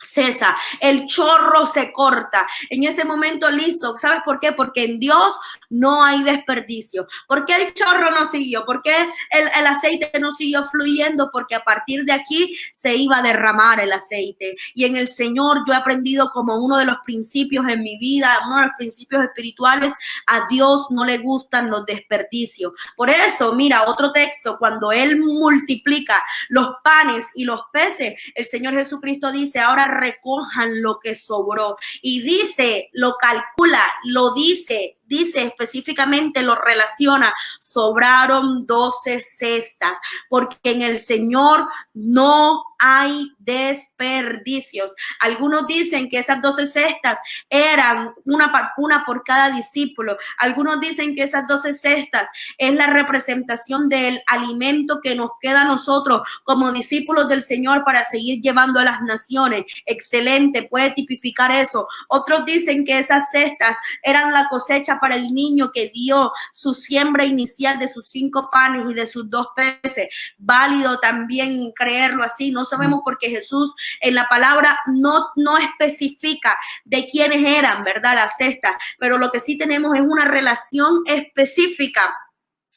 cesa, el chorro se corta. En ese momento, listo. ¿Sabes por qué? Porque en Dios no hay desperdicio. ¿Por qué el chorro no siguió? ¿Por qué el aceite no siguió fluyendo? Porque a partir de aquí se iba a derramar el aceite. Y en el Señor yo he aprendido como uno de los principios en mi vida, uno de los principios espirituales, a Dios no le gustan los desperdicios. Por eso, mira, otro texto, cuando Él multiplica los panes y los peces, el Señor Jesucristo dice, ahora recojan lo que sobró. Y dice, lo calcula, lo dice específicamente, lo relaciona, sobraron 12 cestas, porque en el Señor no hay desperdicios. Algunos dicen que esas 12 cestas eran una por cada discípulo. Algunos dicen que esas 12 cestas es la representación del alimento que nos queda a nosotros como discípulos del Señor para seguir llevando a las naciones. Excelente, puede tipificar eso. Otros dicen que esas cestas eran la cosecha para el niño que dio su siembra inicial de sus 5 panes y de sus 2 peces. Válido también creerlo así. No sabemos porque Jesús en la palabra no especifica de quiénes eran, ¿verdad? Las cestas, pero lo que sí tenemos es una relación específica.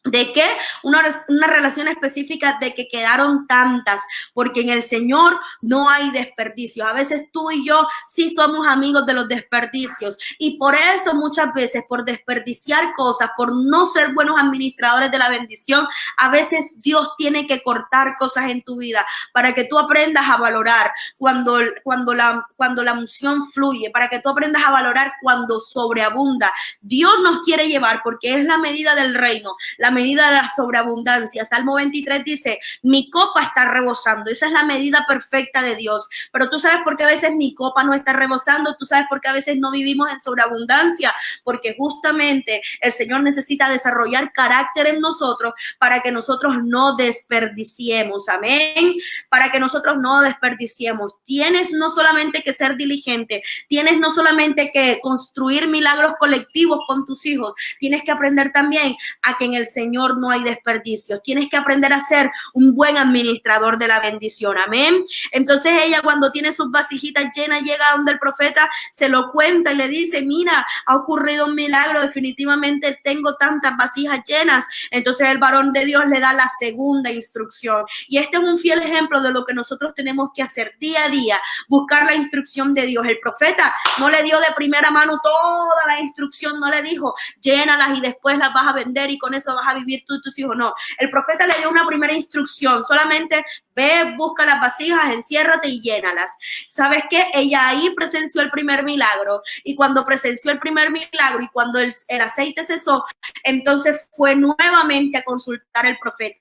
¿De qué? Una relación específica de que quedaron tantas, porque en el Señor no hay desperdicios. A veces tú y yo sí somos amigos de los desperdicios y por eso muchas veces, por desperdiciar cosas, por no ser buenos administradores de la bendición, a veces Dios tiene que cortar cosas en tu vida para que tú aprendas a valorar cuando la unción fluye, para que tú aprendas a valorar cuando sobreabunda. Dios nos quiere llevar porque es la medida del reino, la medida de la sobreabundancia. Salmo 23 dice, mi copa está rebosando. Esa es la medida perfecta de Dios. Pero tú sabes por qué a veces mi copa no está rebosando. Tú sabes por qué a veces no vivimos en sobreabundancia. Porque justamente el Señor necesita desarrollar carácter en nosotros para que nosotros no desperdiciemos. Amén. Para que nosotros no desperdiciemos. Tienes no solamente que ser diligente, tienes no solamente que construir milagros colectivos con tus hijos, tienes que aprender también a que en el Señor no hay desperdicios. Tienes que aprender a ser un buen administrador de la bendición. Amén. Entonces ella, cuando tiene sus vasijitas llenas, llega donde el profeta, se lo cuenta y le dice, mira, ha ocurrido un milagro, definitivamente tengo tantas vasijas llenas. Entonces el varón de Dios le da la segunda instrucción. Y este es un fiel ejemplo de lo que nosotros tenemos que hacer día a día, buscar la instrucción de Dios. El profeta no le dio de primera mano toda la instrucción, no le dijo, llénalas y después las vas a vender y con eso vas a vivir tú y tus hijos. No, el profeta le dio una primera instrucción, solamente ve, busca las vasijas, enciérrate y llénalas. ¿Sabes qué? Ella ahí presenció el primer milagro, y cuando presenció el primer milagro y cuando el aceite cesó, entonces fue nuevamente a consultar al profeta.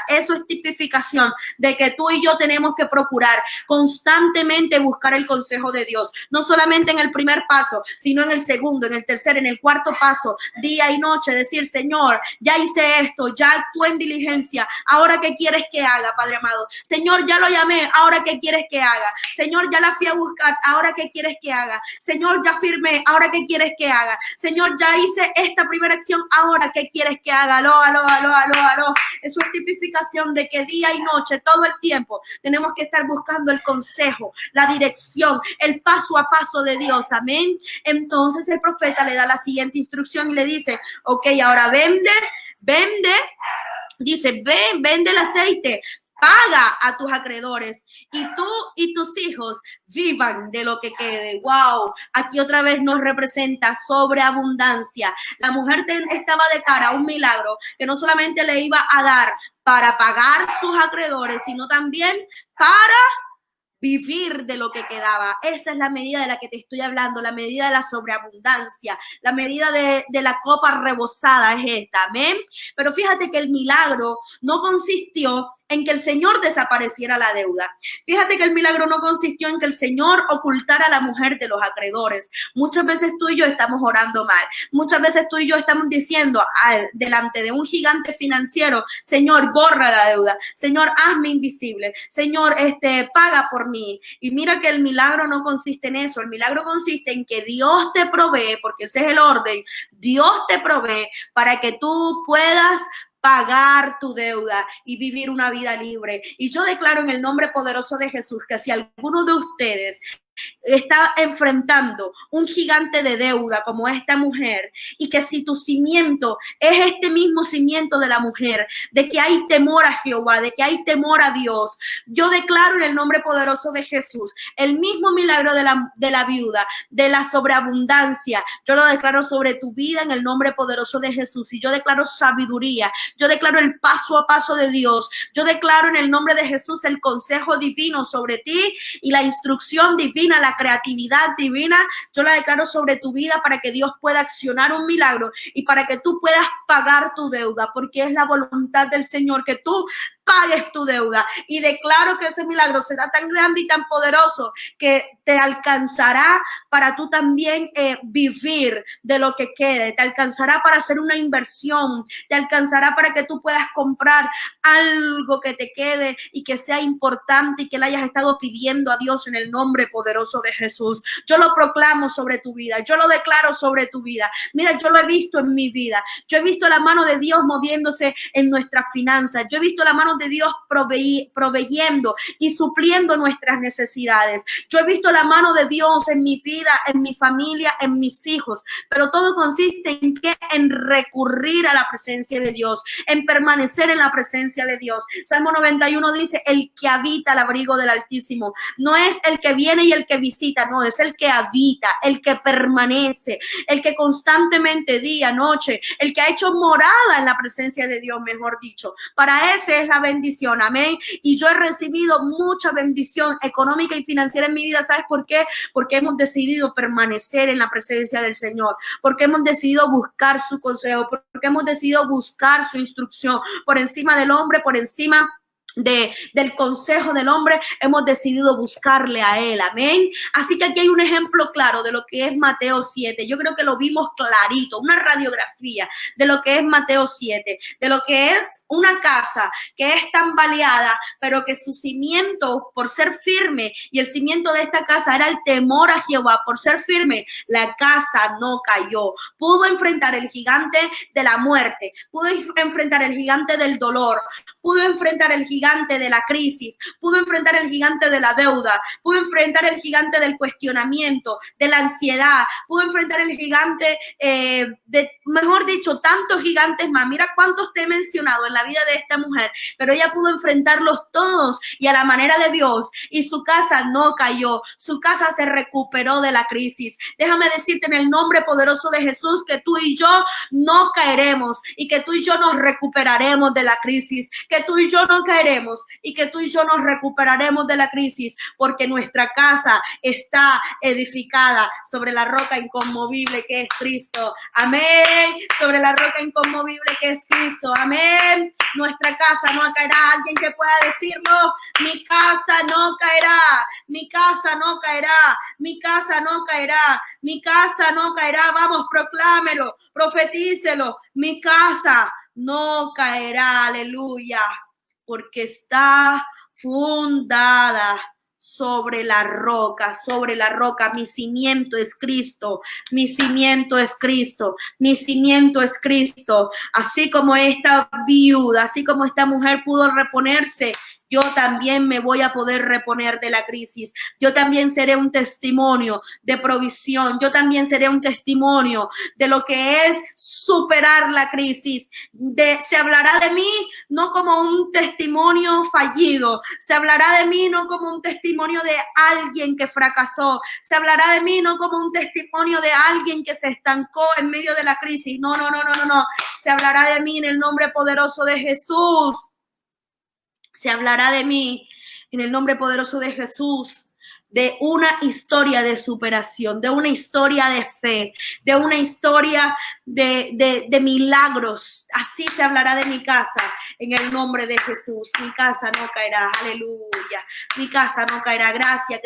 Eso es tipificación de que tú y yo tenemos que procurar constantemente buscar el consejo de Dios, no solamente en el primer paso, sino en el segundo, en el tercer, en el cuarto paso, día y noche, decir, Señor, ya hice esto, ya actué en diligencia, ahora ¿qué quieres que haga, Padre amado? Señor, ya lo llamé, ahora ¿qué quieres que haga? Señor, ya la fui a buscar, ahora ¿qué quieres que haga? Señor, ya firmé, ahora ¿qué quieres que haga? Señor, ya hice esta primera acción, ahora ¿qué quieres que haga? Aló. Eso es tipificación de que día y noche, todo el tiempo, tenemos que estar buscando el consejo, la dirección, el paso a paso de Dios. Amén. Entonces el profeta le da la siguiente instrucción y le dice, ok, ahora vende, dice, vende el aceite, paga a tus acreedores y tú y tus hijos vivan de lo que quede. Wow, aquí otra vez nos representa sobreabundancia. La mujer estaba de cara a un milagro que no solamente le iba a dar para pagar sus acreedores, sino también para vivir de lo que quedaba. Esa es la medida de la que te estoy hablando, la medida de la sobreabundancia, la medida de la copa rebosada es esta, amén. Pero fíjate que el milagro no consistió en que el Señor desapareciera la deuda. Fíjate que el milagro no consistió en que el Señor ocultara a la mujer de los acreedores. Muchas veces tú y yo estamos orando mal. Muchas veces tú y yo estamos diciendo delante de un gigante financiero, Señor, borra la deuda. Señor, hazme invisible. Señor, paga por mí. Y mira que el milagro no consiste en eso. El milagro consiste en que Dios te provee, porque ese es el orden. Dios te provee para que tú puedas pagar tu deuda y vivir una vida libre. Y yo declaro en el nombre poderoso de Jesús que si alguno de ustedes está enfrentando un gigante de deuda como esta mujer, y que si tu cimiento es este mismo cimiento de la mujer, de que hay temor a Jehová, de que hay temor a Dios, yo declaro en el nombre poderoso de Jesús el mismo milagro de la viuda, de la sobreabundancia, yo lo declaro sobre tu vida en el nombre poderoso de Jesús. Y yo declaro sabiduría, yo declaro el paso a paso de Dios, yo declaro en el nombre de Jesús el consejo divino sobre ti y la instrucción divina, la creatividad divina, yo la declaro sobre tu vida para que Dios pueda accionar un milagro y para que tú puedas pagar tu deuda, porque es la voluntad del Señor que tú pagues tu deuda. Y declaro que ese milagro será tan grande y tan poderoso que te alcanzará para tú también vivir de lo que quede. Te alcanzará para hacer una inversión. Te alcanzará para que tú puedas comprar algo que te quede y que sea importante y que le hayas estado pidiendo a Dios en el nombre poderoso de Jesús. Yo lo proclamo sobre tu vida. Yo lo declaro sobre tu vida. Mira, yo lo he visto en mi vida. Yo he visto la mano de Dios moviéndose en nuestras finanzas. Yo he visto la mano de Dios proveyendo y supliendo nuestras necesidades. Yo he visto la mano de Dios en mi vida, en mi familia, en mis hijos. Pero todo consiste en qué, en recurrir a la presencia de Dios, en permanecer en la presencia de Dios. Salmo 91 dice: el que habita al abrigo del Altísimo. No es el que viene y el que visita, no, es el que habita, el que permanece, el que constantemente día, noche, el que ha hecho morada en la presencia de Dios, mejor dicho. Para ese es la bendición, amén. Y yo he recibido mucha bendición económica y financiera en mi vida. ¿Sabes por qué? Porque hemos decidido permanecer en la presencia del Señor, porque hemos decidido buscar su consejo, porque hemos decidido buscar su instrucción por encima del hombre, por encima del consejo del hombre. Hemos decidido buscarle a él, amén. Así que aquí hay un ejemplo claro de lo que es Mateo 7. Yo creo que lo vimos clarito, una radiografía de lo que es Mateo 7, de lo que es una casa que es tambaleada, pero que su cimiento, por ser firme, y el cimiento de esta casa era el temor a Jehová, por ser firme, la casa no cayó. Pudo enfrentar el gigante de la muerte, pudo enfrentar el gigante del dolor, pudo enfrentar el gigante de la crisis, pudo enfrentar el gigante de la deuda, pudo enfrentar el gigante del cuestionamiento, de la ansiedad, pudo enfrentar el gigante mejor dicho, tantos gigantes más. Mira cuántos te he mencionado en la vida de esta mujer, pero ella pudo enfrentarlos todos y a la manera de Dios, y su casa no cayó, su casa se recuperó de la crisis. Déjame decirte en el nombre poderoso de Jesús que tú y yo no caeremos y que tú y yo nos recuperaremos de la crisis, que tú y yo no caeremos y que tú y yo nos recuperaremos de la crisis, porque nuestra casa está edificada sobre la roca inconmovible que es Cristo, amén, sobre la roca inconmovible que es Cristo, amén. Nuestra casa no caerá. Alguien que pueda decirnos: mi casa no caerá, mi casa no caerá, mi casa no caerá, mi casa no caerá. Vamos, proclámelo, profetícelo: mi casa no caerá, aleluya, porque está fundada sobre la roca, sobre la roca. Mi cimiento es Cristo, mi cimiento es Cristo, mi cimiento es Cristo. Así como esta viuda, así como esta mujer pudo reponerse, yo también me voy a poder reponer de la crisis. Yo también seré un testimonio de provisión. Yo también seré un testimonio de lo que es superar la crisis. Se hablará de mí no como un testimonio fallido. Se hablará de mí no como un testimonio de alguien que fracasó. Se hablará de mí no como un testimonio de alguien que se estancó en medio de la crisis. No. Se hablará de mí en el nombre poderoso de Jesús. Se hablará de mí en el nombre poderoso de Jesús, de una historia de superación, de una historia de fe, de una historia de milagros. Así se hablará de mi casa en el nombre de Jesús. Mi casa no caerá, aleluya. Mi casa no caerá. Gracias,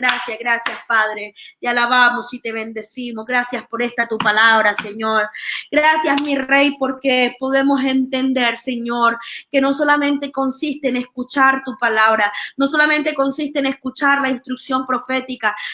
Padre. Te alabamos y te bendecimos. Gracias por esta tu palabra, Señor. Gracias, mi Rey, porque podemos entender, Señor, que no solamente consiste en escuchar tu palabra, no solamente consiste en escuchar la instrucción profética,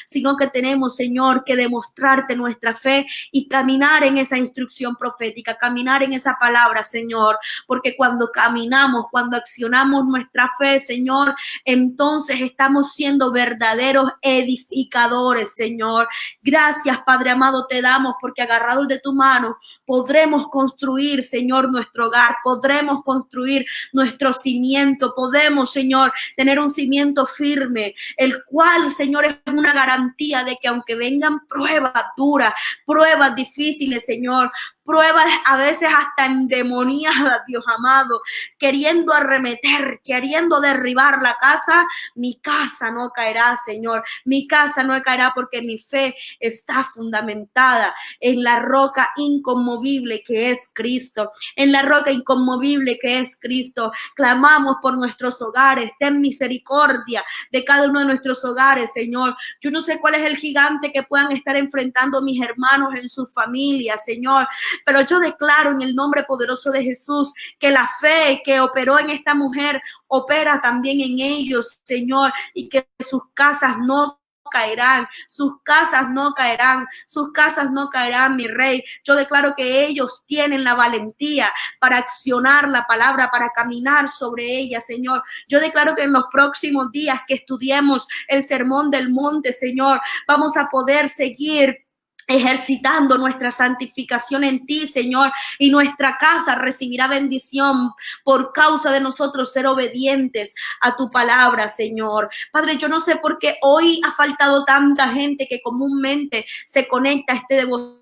sino que tenemos, Señor, que demostrarte nuestra fe y caminar en esa instrucción profética, caminar en esa palabra, Señor, porque cuando caminamos, cuando accionamos nuestra fe, Señor, entonces estamos siendo verdaderos edificadores, Señor. Gracias, Padre amado, te damos, porque agarrados de tu mano podremos construir, Señor, nuestro hogar, podremos construir nuestro cimiento, podemos, Señor, tener un cimiento firme, el cual, Señor, es una garantía de que aunque vengan pruebas duras, pruebas difíciles, Señor, pruebas a veces hasta endemoniadas, Dios amado, queriendo arremeter, queriendo derribar la casa, mi casa no caerá, Señor. Mi casa no caerá porque mi fe está fundamentada en la roca inconmovible que es Cristo, en la roca inconmovible que es Cristo. Clamamos por nuestros hogares, ten misericordia de cada uno de nuestros hogares, Señor. Yo no sé cuál es el gigante que puedan estar enfrentando mis hermanos en sus familias, Señor, pero yo declaro en el nombre poderoso de Jesús que la fe que operó en esta mujer opera también en ellos, Señor, y que sus casas no caerán, sus casas no caerán, sus casas no caerán, mi rey. Yo declaro que ellos tienen la valentía para accionar la palabra, para caminar sobre ella, Señor. Yo declaro que en los próximos días que estudiemos el sermón del monte, Señor, vamos a poder seguir ejercitando nuestra santificación en ti, Señor, y nuestra casa recibirá bendición por causa de nosotros ser obedientes a tu palabra, Señor. Padre, yo no sé por qué hoy ha faltado tanta gente que comúnmente se conecta a este devocional,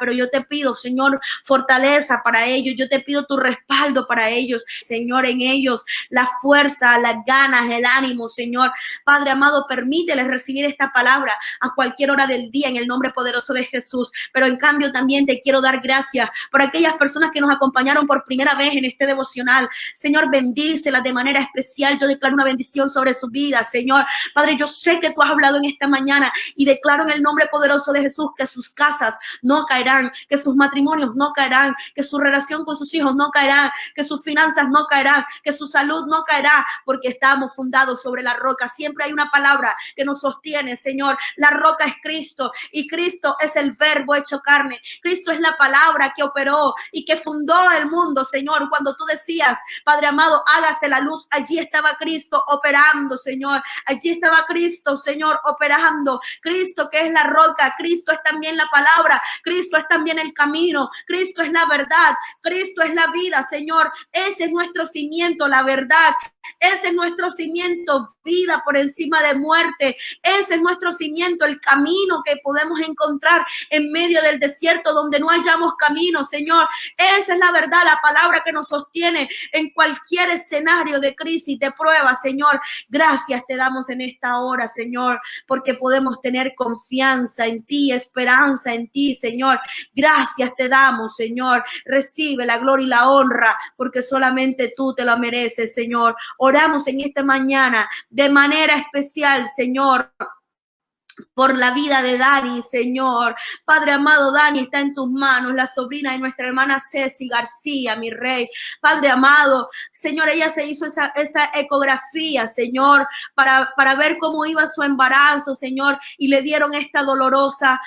pero yo te pido, Señor, fortaleza para ellos. Yo te pido tu respaldo para ellos, Señor, en ellos la fuerza, las ganas, el ánimo, Señor. Padre amado, permíteles recibir esta palabra a cualquier hora del día en el nombre poderoso de Jesús. Pero en cambio también te quiero dar gracias por aquellas personas que nos acompañaron por primera vez en este devocional. Señor, bendícelas de manera especial. Yo declaro una bendición sobre su vida, Señor. Padre, yo sé que tú has hablado en esta mañana y declaro en el nombre poderoso de Jesús que sus casas no caerán, que sus matrimonios no caerán, que su relación con sus hijos no caerán, que sus finanzas no caerán, que su salud no caerá, porque estamos fundados sobre la roca. Siempre hay una palabra que nos sostiene, Señor. La roca es Cristo y Cristo es el verbo hecho carne. Cristo es la palabra que operó y que fundó el mundo, Señor. Cuando tú decías, Padre amado, hágase la luz, allí estaba Cristo operando, Señor. Allí estaba Cristo, Señor, operando. Cristo que es la roca, Cristo es también la palabra, Cristo es también el camino, Cristo es la verdad, Cristo es la vida, Señor. Ese es nuestro cimiento, la verdad. Ese es nuestro cimiento, vida por encima de muerte. Ese es nuestro cimiento, el camino que podemos encontrar en medio del desierto donde no hallamos camino, Señor. Esa es la verdad, la palabra que nos sostiene en cualquier escenario de crisis, de prueba, Señor. Gracias te damos en esta hora, Señor, porque podemos tener confianza en ti, esperanza en ti, Señor. Gracias te damos, Señor. Recibe la gloria y la honra, porque solamente tú te lo mereces, Señor. Oramos en esta mañana de manera especial, Señor, por la vida de Dani, Señor. Padre amado, Dani está en tus manos, la sobrina de nuestra hermana Ceci García, mi rey. Padre amado, Señor, ella se hizo esa ecografía, Señor, para ver cómo iba su embarazo, Señor, y le dieron esta dolorosa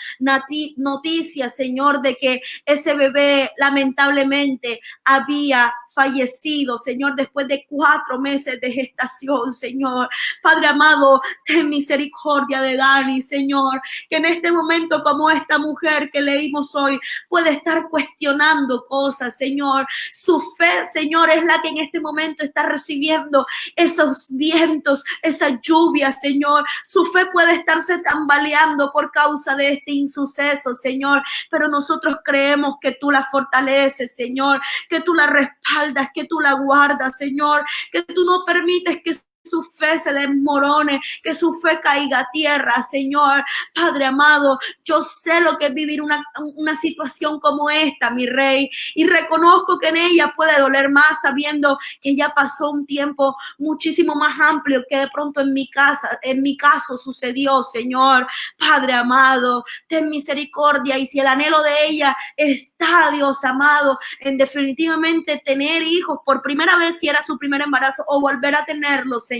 noticia, Señor, de que ese bebé lamentablemente había fallecido, Señor, después de 4 meses de gestación, Señor. Padre amado, ten misericordia de Dani, Señor, que en este momento, como esta mujer que leímos hoy, puede estar cuestionando cosas, Señor. Su fe, Señor, es la que en este momento está recibiendo esos vientos, esa lluvia, Señor. Su fe puede estarse tambaleando por causa de este insuceso, Señor, pero nosotros creemos que tú la fortaleces, Señor, que tú la respaldas, que tú la guardas, Señor, que tú no permites que su fe se desmorone, que su fe caiga a tierra, Señor. Padre amado, yo sé lo que es vivir una situación como esta, mi rey, y reconozco que en ella puede doler más sabiendo que ya pasó un tiempo muchísimo más amplio que de pronto en mi caso sucedió, Señor. Padre amado, ten misericordia, y si el anhelo de ella está, Dios amado, en definitivamente tener hijos por primera vez, si era su primer embarazo, o volver a tenerlo, Señor,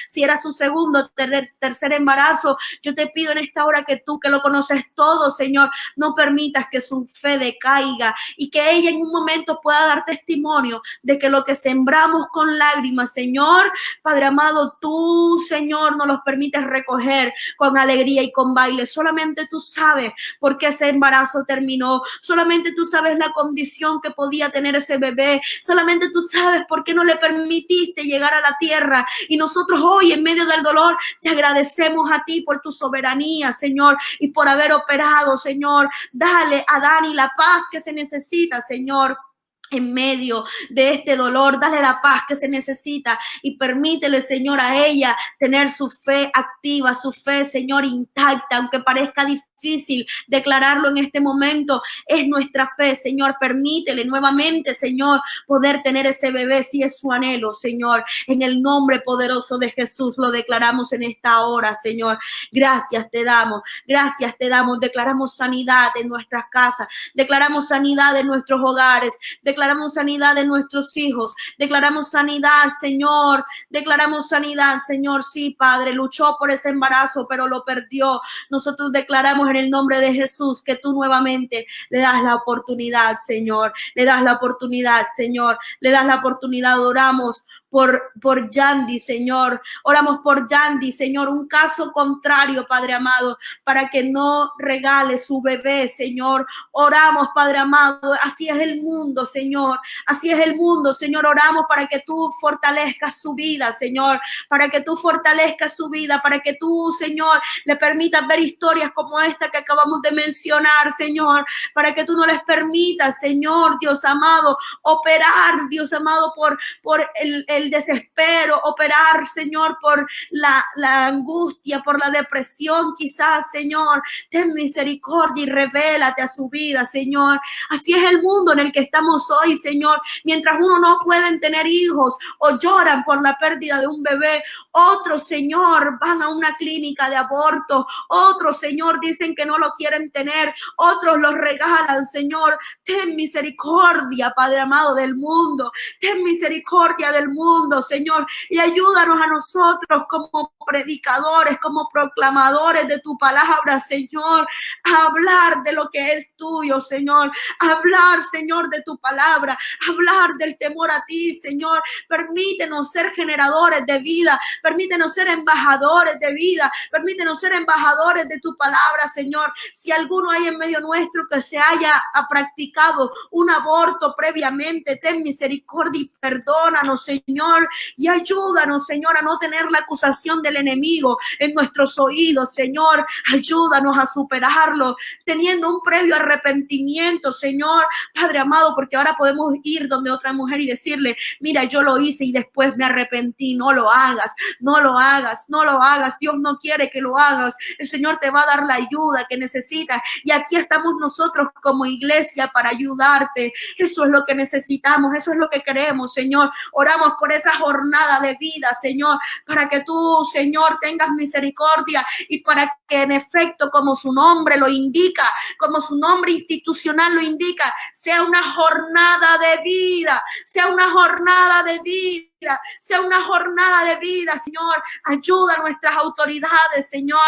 si era su segundo, tercer embarazo, yo te pido en esta hora que tú, que lo conoces todo, Señor, no permitas que su fe decaiga y que ella en un momento pueda dar testimonio de que lo que sembramos con lágrimas, Señor, Padre amado, tú, Señor, nos los permites recoger con alegría y con baile. Solamente tú sabes por qué ese embarazo terminó, solamente tú sabes la condición que podía tener ese bebé, solamente tú sabes por qué no le permitiste llegar a la tierra y nosotros hoy en medio del dolor te agradecemos a ti por tu soberanía, Señor, y por haber operado, Señor. Dale a Dani la paz que se necesita, Señor. En medio de este dolor, dale la paz que se necesita y permítele, Señor, a ella tener su fe activa, su fe, Señor, intacta, aunque parezca difícil declararlo en este momento. Es nuestra fe, Señor. Permítele nuevamente, Señor, poder tener ese bebé si es su anhelo, Señor. En el nombre poderoso de Jesús lo declaramos en esta hora, Señor. Gracias te damos, gracias te damos. Declaramos sanidad en nuestras casas, declaramos sanidad en nuestros hogares, declaramos sanidad en nuestros hijos, declaramos sanidad, Señor, declaramos sanidad, Señor. Sí, Padre, luchó por ese embarazo, pero lo perdió. Nosotros declaramos en el nombre de Jesús que tú nuevamente le das la oportunidad, Señor, le das la oportunidad, Señor, le das la oportunidad. Oramos por Yandy, Señor. Oramos por Yandy, Señor. Un caso contrario, Padre amado, para que no regale su bebé, Señor. Oramos, Padre amado. Así es el mundo, Señor. Así es el mundo, Señor. Oramos para que tú fortalezcas su vida, Señor. Para que tú fortalezcas su vida. Para que tú, Señor, le permitas ver historias como esta que acabamos de mencionar, Señor. Para que tú no les permitas, Señor, Dios amado, operar, Dios amado, por el desespero, operar, Señor, por la angustia, por la depresión, quizás, Señor. Ten misericordia y revélate a su vida, Señor. Así es el mundo en el que estamos hoy, Señor. Mientras uno no pueden tener hijos o lloran por la pérdida de un bebé, otros, Señor, van a una clínica de aborto, otros, Señor, dicen que no lo quieren tener, otros los regalan, Señor. Ten misericordia, Padre amado, del mundo. Ten misericordia del mundo, Señor, y ayúdanos a nosotros como predicadores, como proclamadores de tu palabra, Señor, a hablar de lo que es tuyo, Señor, a hablar, Señor, de tu palabra, a hablar del temor a ti, Señor. Permítenos ser generadores de vida, permítenos ser embajadores de vida, permítenos ser embajadores de tu palabra, Señor. Si alguno hay en medio nuestro que se haya practicado un aborto previamente, ten misericordia y perdónanos, Señor, y ayúdanos, Señor, a no tener la acusación del enemigo en nuestros oídos, Señor. Ayúdanos a superarlo, teniendo un previo arrepentimiento, Señor, Padre amado, porque ahora podemos ir donde otra mujer y decirle, mira, yo lo hice y después me arrepentí. No lo hagas, no lo hagas, no lo hagas. Dios no quiere que lo hagas. El Señor te va a dar la ayuda que necesitas, y aquí estamos nosotros como iglesia para ayudarte. Eso es lo que necesitamos, eso es lo que queremos, Señor. Oramos por esa jornada de vida, Señor, para que tú, Señor, tengas misericordia y para que en efecto, como su nombre lo indica, como su nombre institucional lo indica, sea una jornada de vida, sea una jornada de vida, sea una jornada de vida, Señor. Ayuda a nuestras autoridades, Señor,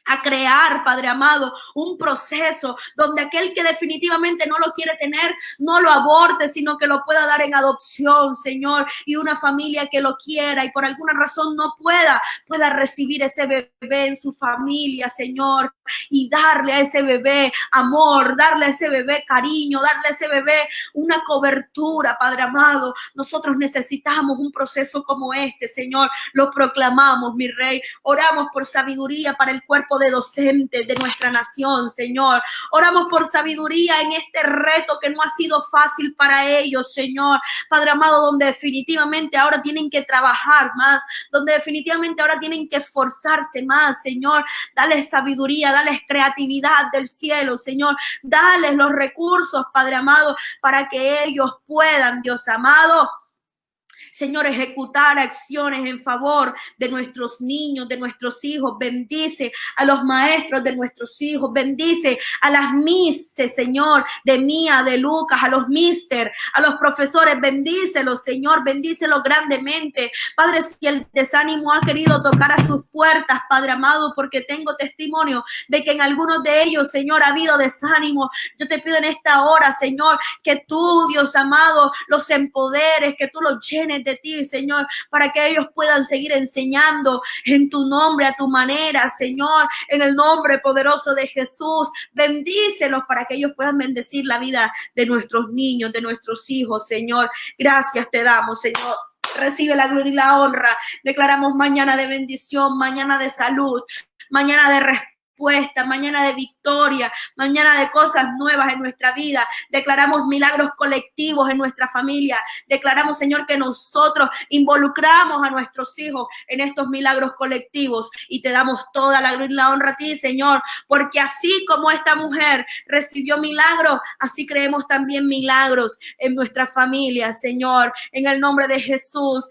a crear, Padre amado, un proceso donde aquel que definitivamente no lo quiere tener, no lo aborte, sino que lo pueda dar en adopción, Señor, y una familia que lo quiera y por alguna razón no pueda recibir ese bebé en su familia, Señor, y darle a ese bebé amor, darle a ese bebé cariño, darle a ese bebé una cobertura, Padre amado. Nosotros necesitamos un proceso como este, Señor. Lo proclamamos, mi Rey. Oramos por sabiduría para el cuerpo de docentes de nuestra nación, Señor. Oramos por sabiduría en este reto que no ha sido fácil para ellos, Señor. Padre amado, donde definitivamente ahora tienen que trabajar más, donde definitivamente ahora tienen que esforzarse más, Señor. Dales sabiduría, dales creatividad del cielo, Señor. Dales los recursos, Padre amado, para que ellos puedan, Dios amado, Señor, ejecutar acciones en favor de nuestros niños, de nuestros hijos. Bendice a los maestros de nuestros hijos. Bendice a las mises, Señor, de Mía, de Lucas, a los mister, a los profesores. Bendícelos, Señor, bendícelos grandemente. Padre, si el desánimo ha querido tocar a sus puertas, Padre amado, porque tengo testimonio de que en algunos de ellos, Señor, ha habido desánimo. Yo te pido en esta hora, Señor, que tú, Dios amado, los empoderes, que tú los llenes de ti, Señor, para que ellos puedan seguir enseñando en tu nombre, a tu manera, Señor, en el nombre poderoso de Jesús. Bendícelos para que ellos puedan bendecir la vida de nuestros niños, de nuestros hijos, Señor. Gracias te damos, Señor. Recibe la gloria y la honra. Declaramos mañana de bendición, mañana de salud, mañana de respuesta, mañana de victoria, mañana de cosas nuevas en nuestra vida. Declaramos milagros colectivos en nuestra familia. Declaramos, Señor, que nosotros involucramos a nuestros hijos en estos milagros colectivos y te damos toda la gloria y la honra a ti, Señor, porque así como esta mujer recibió milagros, así creemos también milagros en nuestra familia, Señor, en el nombre de Jesús.